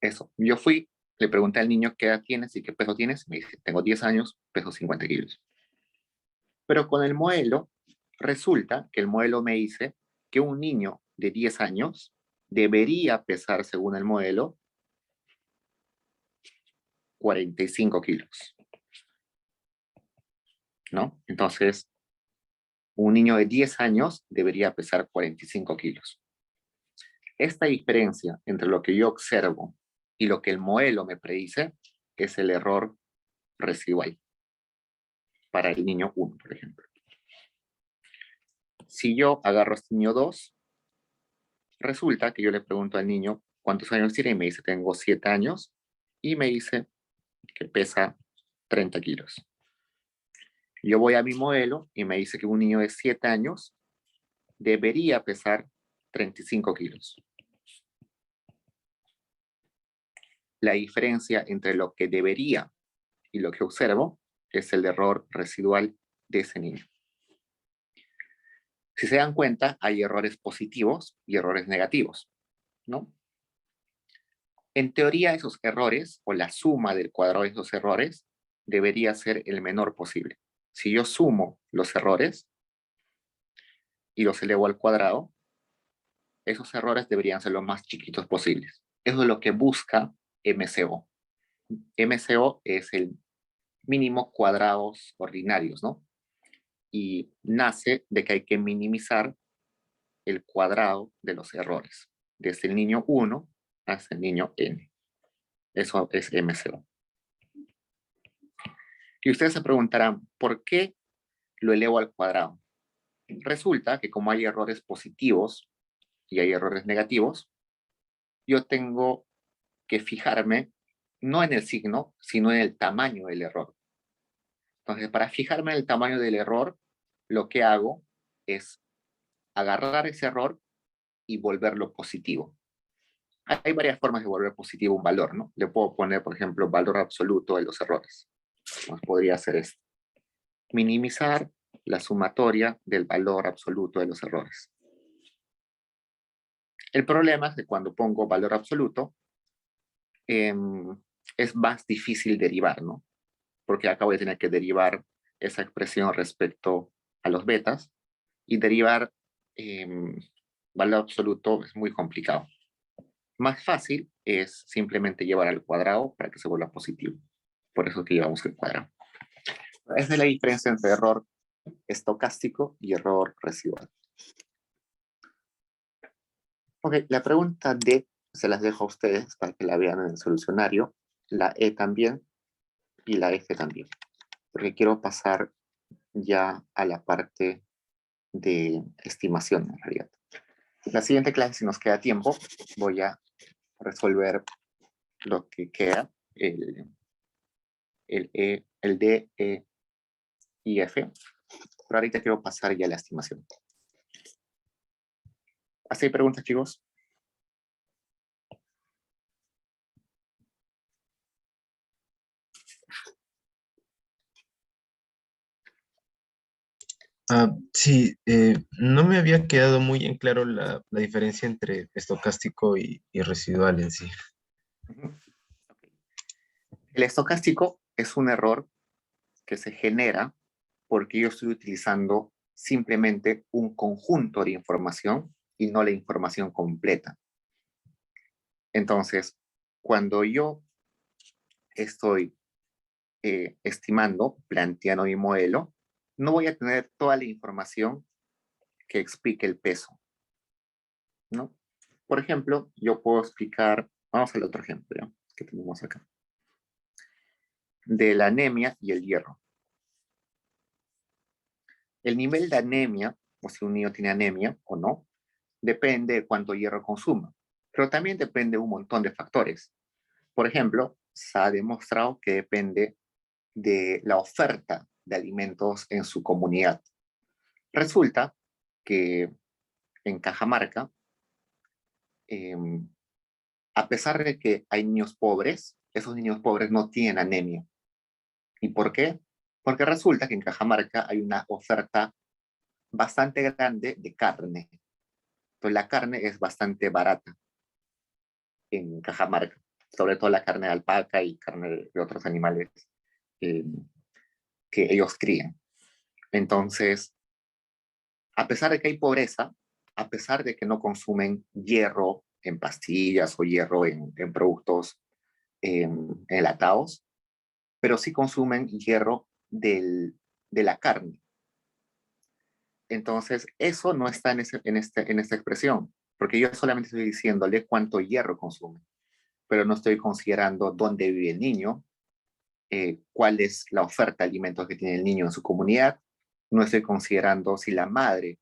Eso. Yo fui, le pregunté al niño qué edad tienes y qué peso tienes. Me dice, tengo 10 años, peso 50 kilos. Pero con el modelo, resulta que el modelo me dice que un niño de 10 años debería pesar, según el modelo, 45 kilos. ¿No? Entonces, un niño de 10 años debería pesar 45 kilos. Esta diferencia entre lo que yo observo y lo que el modelo me predice es el error residual para el niño 1, por ejemplo. Si yo agarro a este niño 2, resulta que yo le pregunto al niño cuántos años tiene y me dice tengo 7 años y me dice que pesa 30 kilos. Yo voy a mi modelo y me dice que un niño de 7 años debería pesar 35 kilos. La diferencia entre lo que debería y lo que observo es el error residual de ese niño. Si se dan cuenta, hay errores positivos y errores negativos, ¿no? En teoría, esos errores o la suma del cuadrado de esos errores debería ser el menor posible. Si yo sumo los errores y los elevo al cuadrado, esos errores deberían ser los más chiquitos posibles. Eso es lo que busca MCO. MCO es el mínimo cuadrados ordinarios, ¿no? Y nace de que hay que minimizar el cuadrado de los errores, desde el niño 1 hasta el niño n. Eso es MCO. Y ustedes se preguntarán, ¿por qué lo elevo al cuadrado? Resulta que como hay errores positivos y hay errores negativos, yo tengo que fijarme no en el signo, sino en el tamaño del error. Entonces, para fijarme en el tamaño del error, lo que hago es agarrar ese error y volverlo positivo. Hay varias formas de volver positivo un valor, ¿no? Le puedo poner, por ejemplo, valor absoluto de los errores. Entonces, podría ser esto. Minimizar la sumatoria del valor absoluto de los errores. El problema es que cuando pongo valor absoluto, es más difícil derivar, ¿no? Porque acá voy a tener que derivar esa expresión respecto a los betas y derivar valor absoluto es muy complicado. Más fácil es simplemente llevar al cuadrado para que se vuelva positivo. Por eso es que llevamos el cuadrado. Esa es la diferencia entre error estocástico y error residual. Ok, la pregunta D se las dejo a ustedes para que la vean en el solucionario, la E también y la F también, porque quiero pasar ya a la parte de estimación en realidad. La siguiente clase, si nos queda tiempo, voy a resolver lo que queda, el D, E y F, pero ahorita quiero pasar ya a la estimación. ¿Hasta ahí preguntas, chicos? Sí, no me había quedado muy en claro la diferencia entre estocástico y residual en sí. Okay. El estocástico es un error que se genera porque yo estoy utilizando simplemente un conjunto de información y no la información completa. Entonces, cuando yo estoy estimando, planteando mi modelo, no voy a tener toda la información que explique el peso, ¿no? Por ejemplo, yo puedo explicar, vamos al otro ejemplo, ¿no? Que tenemos acá, de la anemia y el hierro. El nivel de anemia, o si un niño tiene anemia o no, depende de cuánto hierro consuma, pero también depende de un montón de factores. Por ejemplo, se ha demostrado que depende de la oferta de alimentos en su comunidad. Resulta que en Cajamarca, eh, a pesar de que hay niños pobres, esos niños pobres no tienen anemia. ¿Y por qué? Porque resulta que en Cajamarca hay una oferta bastante grande de carne. Entonces la carne es bastante barata en Cajamarca, sobre todo la carne de alpaca y carne de otros animales eh, que ellos crían. Entonces, a pesar de que hay pobreza, a pesar de que no consumen hierro en pastillas o hierro en productos enlatados, pero sí consumen hierro de la carne. Entonces, eso no está en esta expresión, porque yo solamente estoy diciéndole cuánto hierro consume, pero no estoy considerando dónde vive el niño, cuál es la oferta de alimentos que tiene el niño en su comunidad, no estoy considerando si la madre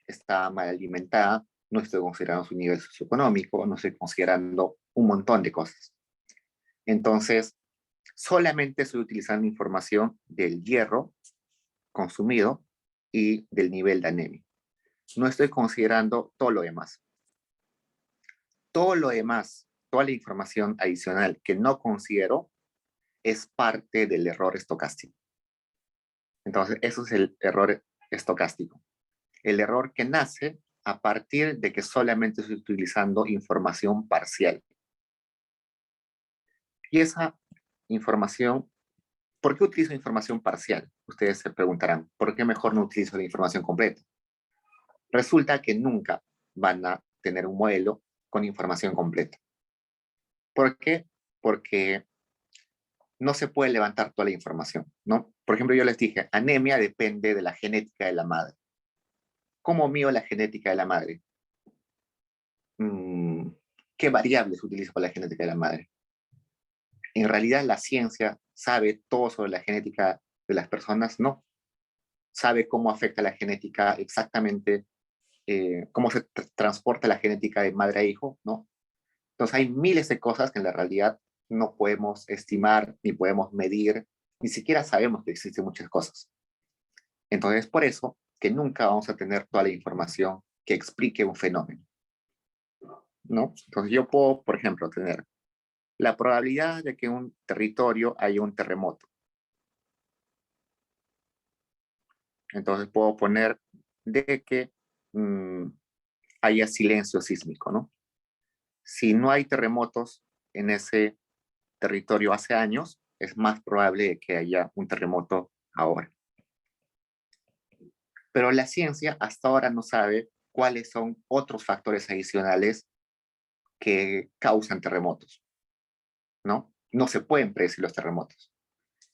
está mal alimentada, no estoy considerando su nivel socioeconómico, no estoy considerando un montón de cosas. Entonces, solamente estoy utilizando información del hierro consumido y del nivel de anemia. No estoy considerando todo lo demás. Todo lo demás, toda la información adicional que no considero es parte del error estocástico. Entonces, eso es el error estocástico. El error que nace a partir de que solamente estoy utilizando información parcial. Y esa información, ¿por qué utilizo información parcial? Ustedes se preguntarán, ¿por qué mejor no utilizo la información completa? Resulta que nunca van a tener un modelo con información completa. ¿Por qué? Porque no se puede levantar toda la información, ¿no? Por ejemplo, yo les dije, anemia depende de la genética de la madre. ¿Cómo mido la genética de la madre? ¿Qué variables utilizo para la genética de la madre? En realidad, la ciencia sabe todo sobre la genética de las personas, no. Sabe cómo afecta la genética exactamente, cómo se transporta la genética de madre a hijo, ¿no? Entonces hay miles de cosas que en la realidad no podemos estimar, ni podemos medir, ni siquiera sabemos que existen muchas cosas. Entonces, por eso que nunca vamos a tener toda la información que explique un fenómeno, ¿no? Entonces yo puedo, por ejemplo, tener la probabilidad de que en un territorio haya un terremoto. Entonces puedo poner de que haya silencio sísmico, ¿no? Si no hay terremotos en ese territorio hace años, es más probable que haya un terremoto ahora. Pero la ciencia hasta ahora no sabe cuáles son otros factores adicionales que causan terremotos, ¿no? No se pueden predecir los terremotos.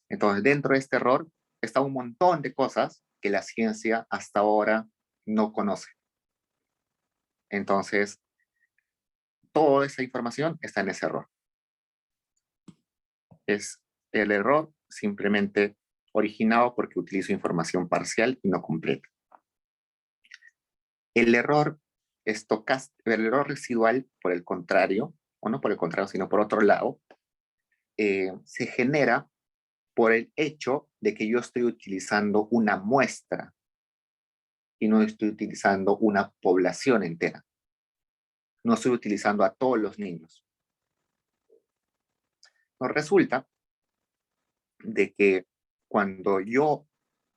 Entonces, dentro de este error está un montón de cosas que la ciencia hasta ahora no conoce. Entonces, toda esa información está en ese error. Es el error simplemente originado porque utilizo información parcial y no completa. El error el error residual, por el contrario, o no por el contrario, sino por otro lado, se genera por el hecho de que yo estoy utilizando una muestra y no estoy utilizando una población entera. No estoy utilizando a todos los niños. Nos resulta de que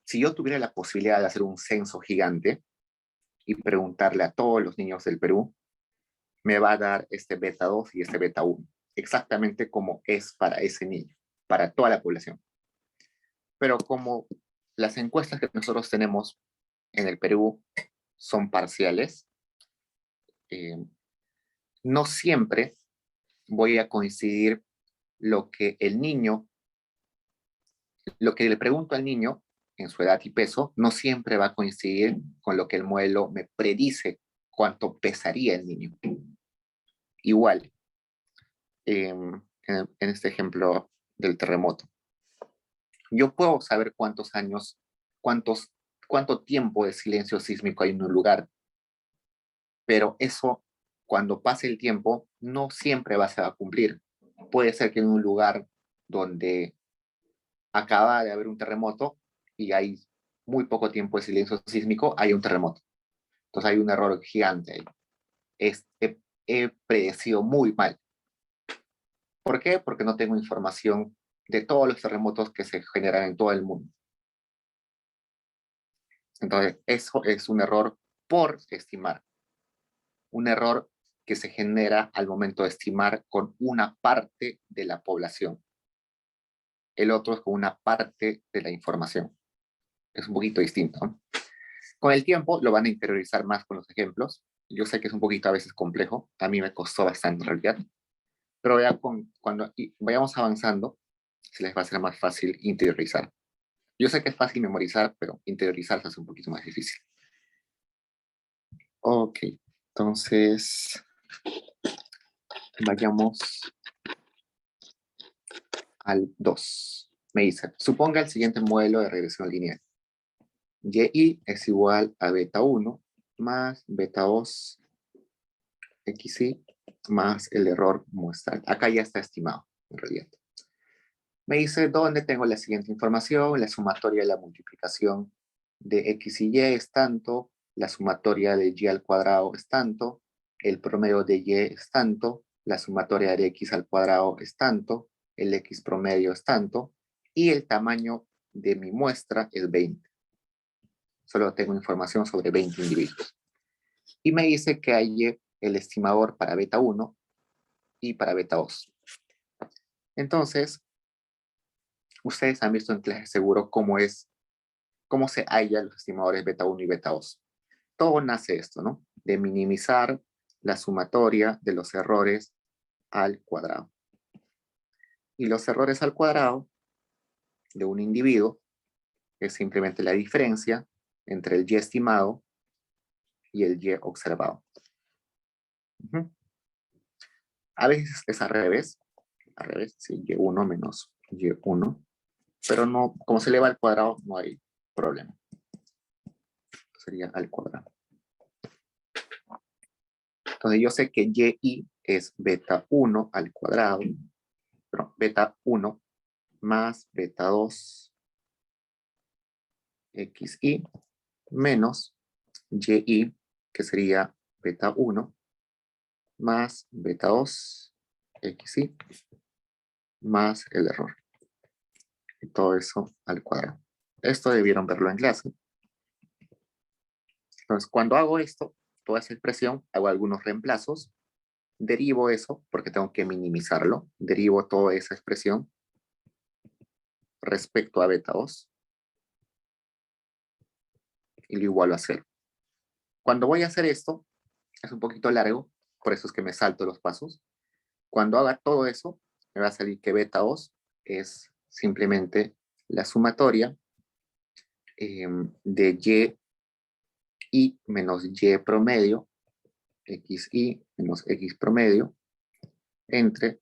si yo tuviera la posibilidad de hacer un censo gigante y preguntarle a todos los niños del Perú, me va a dar este beta 2 y este beta 1, exactamente como es para ese niño, para toda la población. Pero como las encuestas que nosotros tenemos en el Perú son parciales, no siempre voy a coincidir lo que le pregunto al niño en su edad y peso, no siempre va a coincidir con lo que el modelo me predice cuánto pesaría el niño. Igual, en este ejemplo del terremoto, yo puedo saber cuánto tiempo de silencio sísmico hay en un lugar, pero eso, cuando pase el tiempo, no siempre va a cumplir. Puede ser que en un lugar donde acaba de haber un terremoto y hay muy poco tiempo de silencio sísmico, hay un terremoto. Entonces hay un error gigante ahí. He predecido muy mal. ¿Por qué? Porque no tengo información de todos los terremotos que se generan en todo el mundo. Entonces, eso es un error por estimar. Un error que se genera al momento de estimar con una parte de la población. El otro es con una parte de la información. Es un poquito distinto, ¿no? Con el tiempo lo van a interiorizar más con los ejemplos. Yo sé que es un poquito a veces complejo. A mí me costó bastante en realidad. Pero ya cuando vayamos avanzando, se les va a ser más fácil interiorizar. Yo sé que es fácil memorizar, pero interiorizar se hace un poquito más difícil. Ok, entonces vayamos al 2. Me dice, suponga el siguiente modelo de regresión lineal. Y es igual a beta 1 más beta 2 xy más el error muestral. Acá ya está estimado, en realidad. Me dice dónde tengo la siguiente información, la sumatoria de la multiplicación de x y y es tanto, la sumatoria de y al cuadrado es tanto, el promedio de y es tanto, la sumatoria de x al cuadrado es tanto, el x promedio es tanto, y el tamaño de mi muestra es 20. Solo tengo información sobre 20 individuos. Y me dice que hay el estimador para beta 1 y para beta 2. Entonces, ustedes han visto en clase seguro cómo se hallan los estimadores beta 1 y beta 2. Todo nace esto, ¿no? De minimizar la sumatoria de los errores al cuadrado. Y los errores al cuadrado de un individuo es simplemente la diferencia entre el y estimado y el y observado. A veces es al revés, sí, y1 menos y1, pero no, como se eleva al cuadrado, no hay problema. Sería al cuadrado. Entonces yo sé que y es beta 1 al cuadrado, pero beta 1 más beta 2 xy menos y, que sería beta 1 más beta 2 xy más el error. Y todo eso al cuadrado. Esto debieron verlo en clase. Entonces, cuando hago esto, toda esa expresión, hago algunos reemplazos, derivo eso, porque tengo que minimizarlo, derivo toda esa expresión respecto a beta 2 y lo igualo a 0. Cuando voy a hacer esto, es un poquito largo, por eso es que me salto los pasos. Cuando haga todo eso, me va a salir que beta 2 es simplemente la sumatoria de y menos y promedio xi menos x promedio entre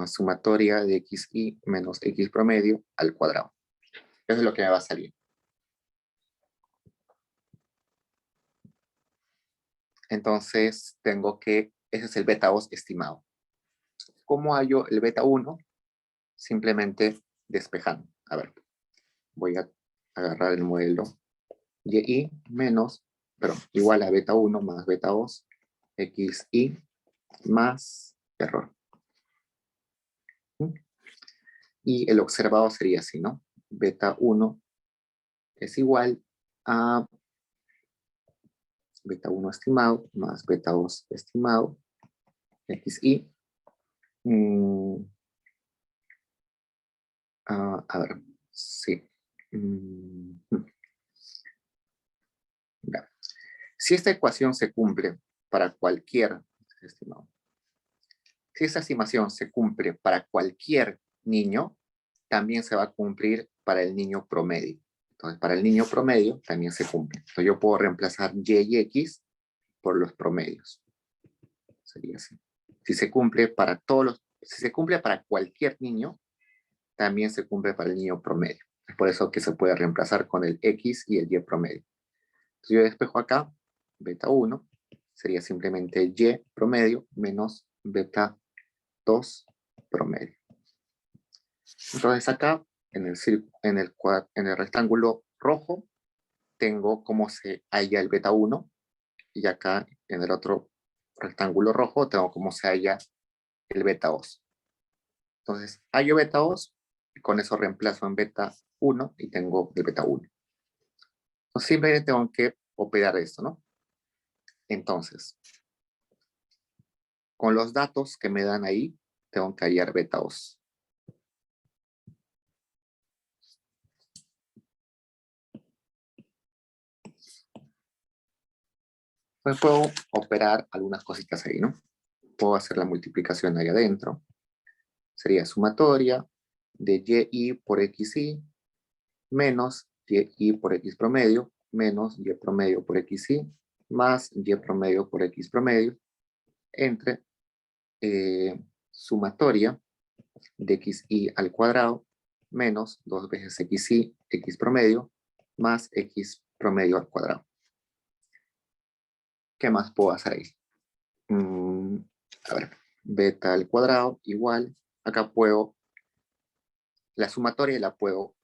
sumatoria de xi menos x promedio al cuadrado. Eso es lo que me va a salir. Entonces tengo que, ese es el beta 2 estimado. ¿Cómo hallo el beta 1? Simplemente despejando. A ver, voy a agarrar el modelo y menos, perdón, igual a beta 1 más beta 2, xi más error. Y el observado sería así, ¿no? Beta 1 es igual a beta 1 estimado más beta 2 estimado, xi. A ver, sí. Ya. Si esta ecuación se cumple para cualquier, estimado, si esta estimación se cumple para cualquier niño, también se va a cumplir para el niño promedio. Entonces, para el niño promedio también se cumple. Entonces, yo puedo reemplazar y x por los promedios. Sería así. Si se cumple para si se cumple para cualquier niño, también se cumple para el niño promedio. Es por eso que se puede reemplazar con el x y el y promedio. Entonces, yo despejo acá, beta 1, sería simplemente y promedio menos beta 2 promedio. Entonces acá, en el rectángulo rojo, tengo cómo se halla el beta 1, y acá en el otro rectángulo rojo tengo cómo se halla el beta 2. Entonces, hallo beta 2, y con eso reemplazo en beta 1 y tengo el beta 1. Entonces, simplemente tengo que operar esto, ¿no? Entonces, con los datos que me dan ahí, tengo que hallar beta 2. Pues puedo operar algunas cositas ahí, ¿no? Puedo hacer la multiplicación ahí adentro. Sería sumatoria de y por xi menos y por x promedio menos y promedio por xi más y promedio por x promedio entre sumatoria de xi al cuadrado menos 2 veces xi, x promedio, más x promedio al cuadrado. ¿Qué más puedo hacer ahí? A ver, beta al cuadrado igual, acá puedo, la sumatoria la puedo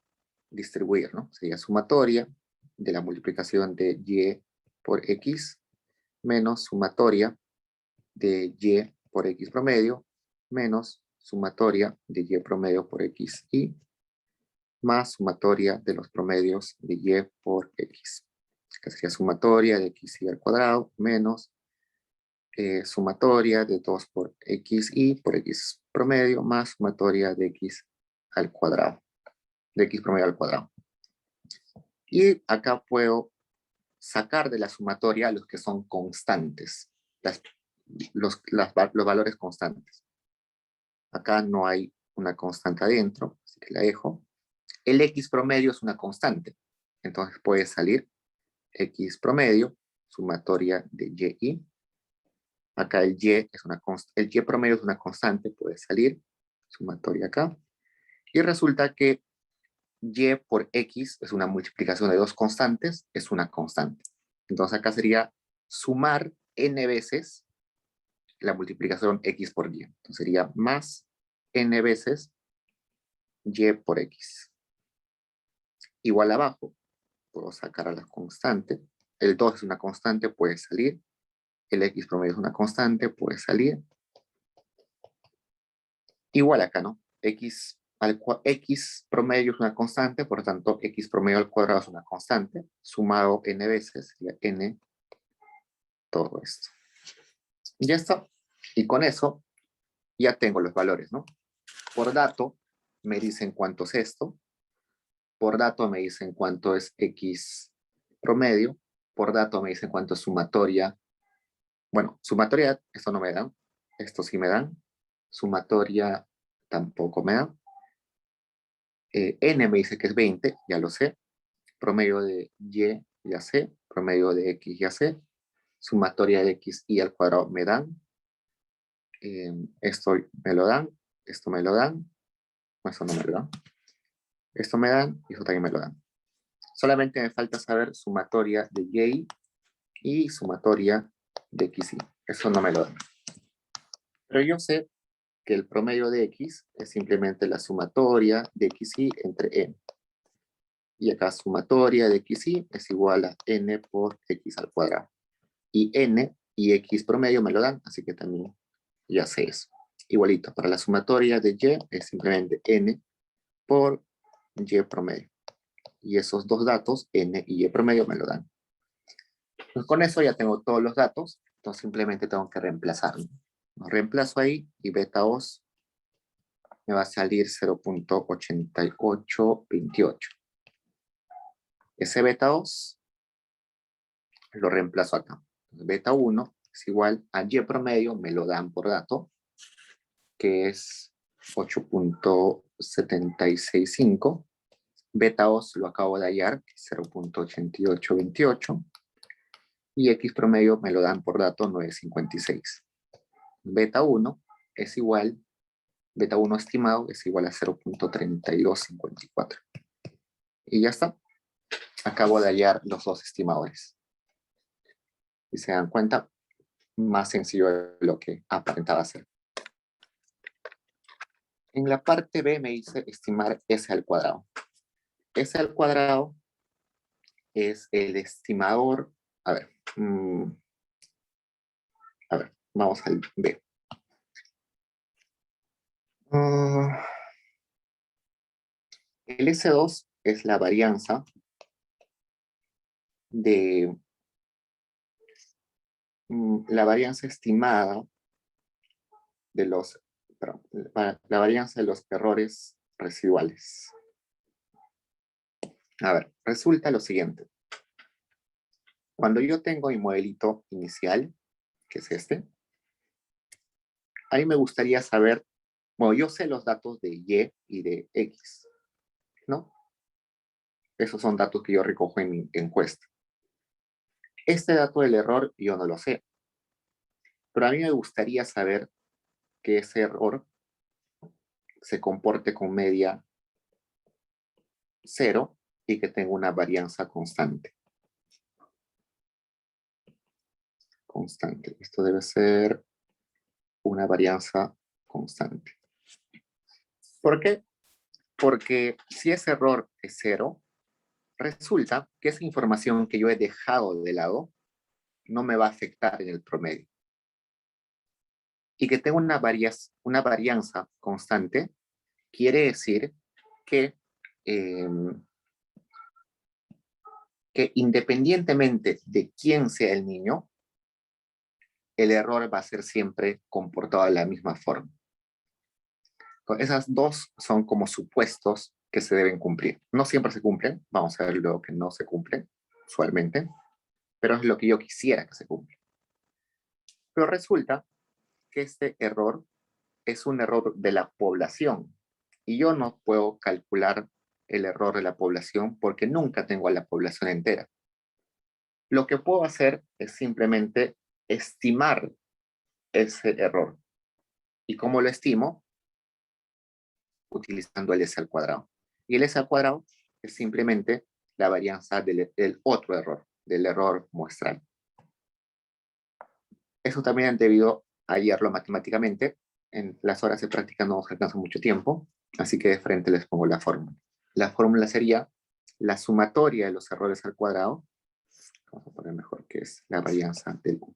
distribuir, ¿no? Sería sumatoria de la multiplicación de y por x menos sumatoria de y por x promedio menos sumatoria de y promedio por xi más sumatoria de los promedios de y por x. Que sería sumatoria de xi al cuadrado menos sumatoria de 2 por xi por x promedio más sumatoria de x al cuadrado, de x promedio al cuadrado. Y acá puedo sacar de la sumatoria los que son constantes, los valores constantes. Acá no hay una constante adentro, así que la dejo. El x promedio es una constante, entonces puede salir x promedio, sumatoria de y. Acá el y promedio es una constante, puede salir, sumatoria acá. Y resulta que y por x es una multiplicación de dos constantes, es una constante. Entonces acá sería sumar n veces la multiplicación x por y. Entonces sería más n veces y por x. Igual abajo, puedo sacar a la constante. El 2 es una constante, puede salir. El x promedio es una constante, puede salir. Igual acá, ¿no? X promedio es una constante, por lo tanto, x promedio al cuadrado es una constante. Sumado n veces, sería n todo esto. Ya está. Y con eso ya tengo los valores, ¿no? Por dato me dicen cuánto es esto. Por dato me dicen cuánto es x promedio. Por dato me dicen cuánto es sumatoria. Bueno, sumatoria, esto no me dan. Esto sí me dan. Sumatoria tampoco me dan. N me dice que es 20, ya lo sé. Promedio de Y, ya sé. Promedio de X, ya sé. sumatoria de x y al cuadrado me dan. Esto me lo dan, esto me lo dan, eso no me lo dan. Esto me dan y eso también me lo dan. Solamente me falta saber sumatoria de y y sumatoria de x y. Eso no me lo dan. Pero yo sé que el promedio de x es simplemente la sumatoria de xy entre n. Y acá sumatoria de xy es igual a n por x al cuadrado. Y n y x promedio me lo dan, así que también ya sé eso. Igualito, para la sumatoria de y es simplemente n por y promedio. Y esos dos datos, n y y promedio, me lo dan. Pues con eso ya tengo todos los datos, entonces simplemente tengo que reemplazarlo. Lo reemplazo ahí y beta os me va a salir 0.8828. Ese beta 2 lo reemplazo acá. Beta 1 es igual a y promedio, me lo dan por dato, que es 8.765. Beta 2 lo acabo de hallar, 0.8828. Y x promedio me lo dan por dato 9.56. Beta 1 es igual, beta 1 estimado es igual a 0.3254. Y ya está. Acabo de hallar los dos estimadores. Si se dan cuenta, más sencillo de lo que aparentaba ser. En la parte B me dice estimar S al cuadrado. S al cuadrado es el estimador. A ver, vamos al B. El S2 es la varianza de la varianza estimada de los, perdón, la varianza de los errores residuales. A ver, resulta lo siguiente. Cuando yo tengo mi modelito inicial, que es este, ahí me gustaría saber, bueno, yo sé los datos de Y y de X, ¿no? Esos son datos que yo recojo en mi encuesta. Este dato del error yo no lo sé, pero a mí me gustaría saber que ese error se comporte con media 0 y que tenga una varianza constante. Esto debe ser una varianza constante. ¿Por qué? Porque si ese error es 0, resulta que esa información que yo he dejado de lado no me va a afectar en el promedio. Y que tenga una varianza constante quiere decir que independientemente de quién sea el niño, el error va a ser siempre comportado de la misma forma. Esas dos son como supuestos que se deben cumplir. No siempre se cumplen, vamos a ver luego que no se cumplen, usualmente, pero es lo que yo quisiera que se cumpla. Pero resulta que este error es un error de la población y yo no puedo calcular el error de la población porque nunca tengo a la población entera. Lo que puedo hacer es simplemente estimar ese error. ¿Y cómo lo estimo? Utilizando el S al cuadrado. Y el S al cuadrado es simplemente la varianza del otro error, del error muestral. Eso también debido a hallarlo matemáticamente. En las horas de práctica no nos alcanza mucho tiempo, así que de frente les pongo la fórmula. La fórmula sería la sumatoria de los errores al cuadrado. Vamos a poner mejor que es la varianza del U.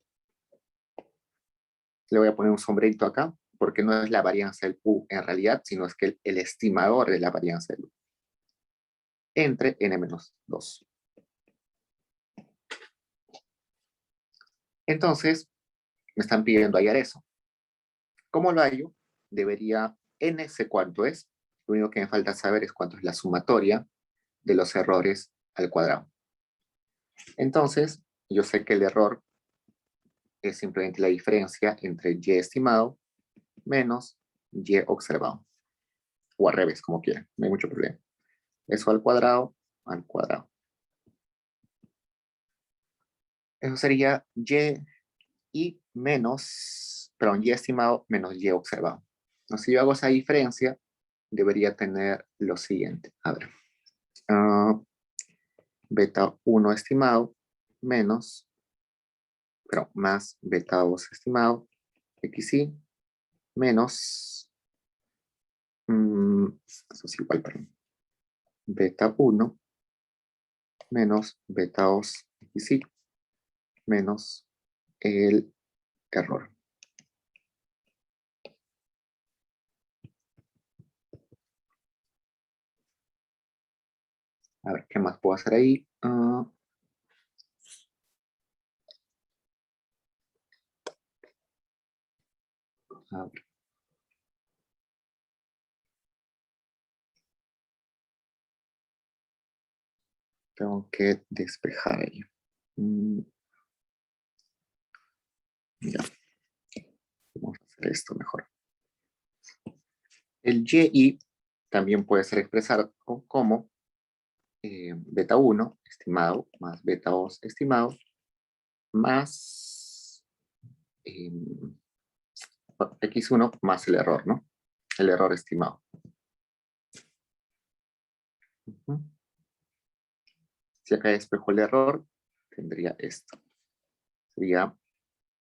Le voy a poner un sombrerito acá, porque no es la varianza del U en realidad, sino es que el estimador de la varianza del U. Entre n-2. Entonces, me están pidiendo hallar eso. ¿Cómo lo hallo? Debería, n sé cuánto es. Lo único que me falta saber es cuánto es la sumatoria de los errores al cuadrado. Entonces, yo sé que el error es simplemente la diferencia entre y estimado menos y observado. O al revés, como quieran, no hay mucho problema. Eso al cuadrado, al cuadrado. Eso sería y menos, perdón, y estimado menos y observado. Entonces, si yo hago esa diferencia, debería tener lo siguiente. A ver. Beta 1 estimado menos, pero más beta 2 estimado, xy, menos, eso es igual, perdón, beta 1 menos beta 2 xy menos el error. A ver, ¿qué más puedo hacer ahí? A ver. Tengo que despejar ahí. Ya, vamos a hacer esto mejor. El y también puede ser expresado como beta 1 estimado más beta 2 estimado más x1 más el error, ¿no? El error estimado. Si acá despejo el error, tendría esto. Sería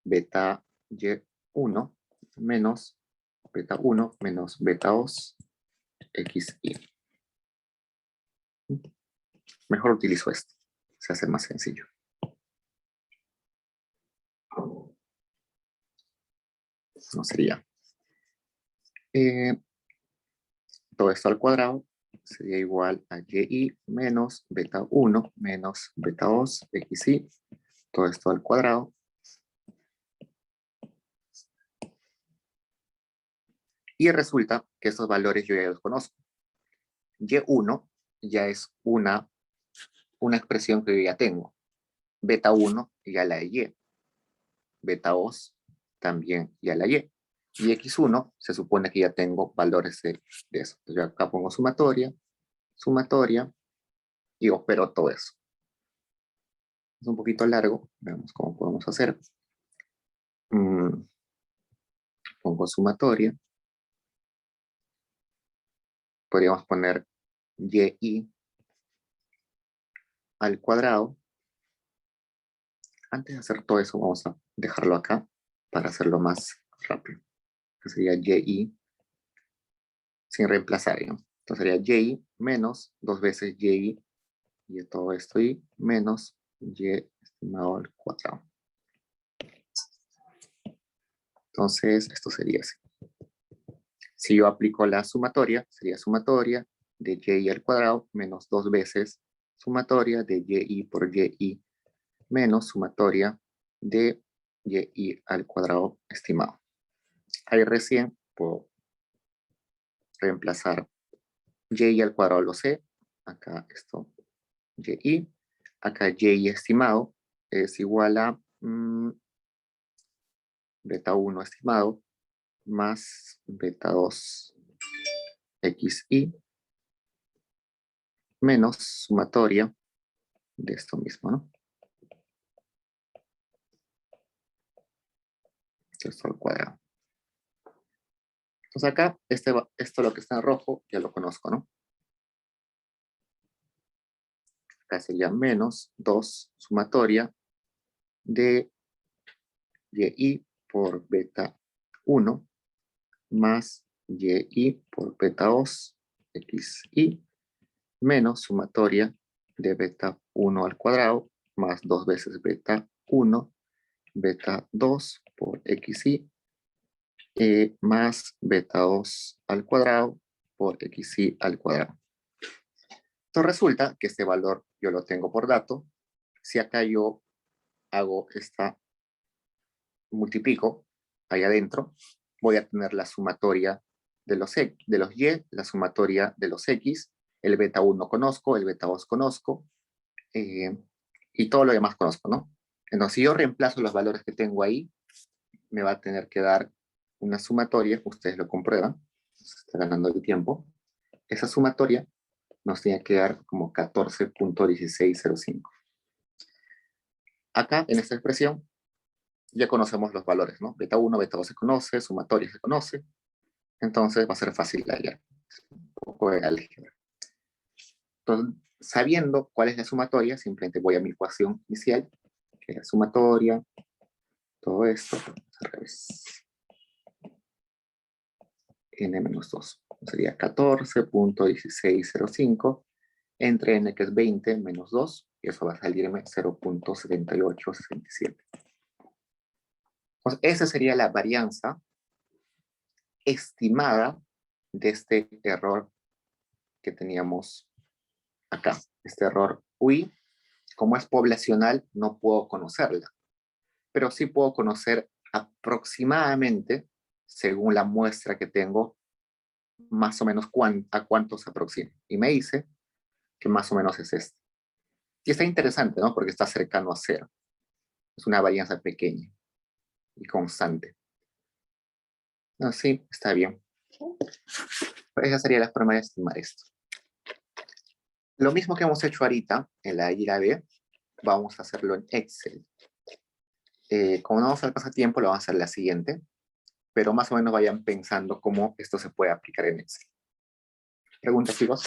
beta y1 menos beta 1 menos beta 2 xy. Mejor utilizo esto. Se hace más sencillo. No sería todo esto al cuadrado sería igual a y menos beta 1 menos beta 2 xy, todo esto al cuadrado. Y resulta que estos valores yo ya los conozco. Y1 ya es una expresión que yo ya tengo. Beta 1 ya la y. Beta 2 también ya la y. Y x1 se supone que ya tengo valores de eso. Entonces yo acá pongo sumatoria, y opero todo eso. Es un poquito largo, veamos cómo podemos hacer. Pongo sumatoria. Podríamos poner y al cuadrado. Antes de hacer todo eso, vamos a dejarlo acá para hacerlo más rápido. Que sería y sin reemplazar, ¿no? Entonces sería y menos 2 veces y de todo esto y menos y estimado al cuadrado. Entonces esto sería así. Si yo aplico la sumatoria, sería sumatoria de y al cuadrado menos 2 veces sumatoria de y por y menos sumatoria de y al cuadrado estimado. Ahí recién puedo reemplazar y al cuadrado, lo sé. Acá esto, y. Acá y estimado es igual a beta 1 estimado más beta 2 xy menos sumatoria de esto mismo, ¿no? Esto al cuadrado. Entonces acá, esto lo que está en rojo, ya lo conozco, ¿no? Acá sería menos 2 sumatoria de y por beta 1 más y por beta 2 xy menos sumatoria de beta 1 al cuadrado más 2 veces beta 1 beta 2 por xy más beta 2 al cuadrado por xy al cuadrado. Entonces resulta que este valor yo lo tengo por dato. Si acá yo hago multiplico ahí adentro, voy a tener la sumatoria de los y, la sumatoria de los x, el beta 1 conozco, el beta 2 conozco, y todo lo demás conozco, ¿no? Entonces, si yo reemplazo los valores que tengo ahí, me va a tener que dar una sumatoria, ustedes lo comprueban, se está ganando el tiempo. Esa sumatoria nos tiene que dar como 14.1605. Acá, en esta expresión, ya conocemos los valores, ¿no? Beta 1, beta 2 se conoce, sumatoria se conoce, entonces va a ser fácil de hallar. Un poco de álgebra. Entonces, sabiendo cuál es la sumatoria, simplemente voy a mi ecuación inicial, que es la sumatoria, todo esto, al revés. N-2. Sería 14.1605 entre n, que es 20, menos 2, y eso va a salirme 0.7867. Entonces, esa sería la varianza estimada de este error que teníamos acá. Este error UI, como es poblacional, no puedo conocerla, pero sí puedo conocer aproximadamente, según la muestra que tengo, más o menos a cuánto se aproxima. Y me dice que más o menos es este. Y está interesante, ¿no? Porque está cercano a cero. Es una varianza pequeña y constante. No, sí, está bien. Esa sería la forma de estimar esto. Lo mismo que hemos hecho ahorita en la Y y la B, vamos a hacerlo en Excel. Como no vamos a pasar tiempo, lo vamos a hacer la siguiente, pero más o menos vayan pensando cómo esto se puede aplicar en Excel. ¿Preguntas, chicos?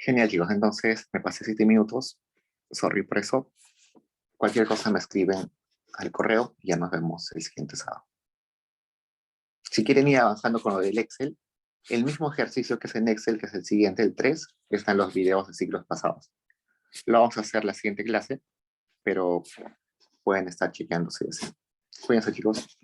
Genial, chicos. Entonces, me pasé 7 minutos. Sorry por eso. Cualquier cosa me escriben al correo y ya nos vemos el siguiente sábado. Si quieren ir avanzando con lo del Excel, el mismo ejercicio que es en Excel, que es el siguiente, el 3, está en los videos de ciclos pasados. Lo vamos a hacer la siguiente clase, pero pueden estar chequeando si desean. Cuídense, chicos.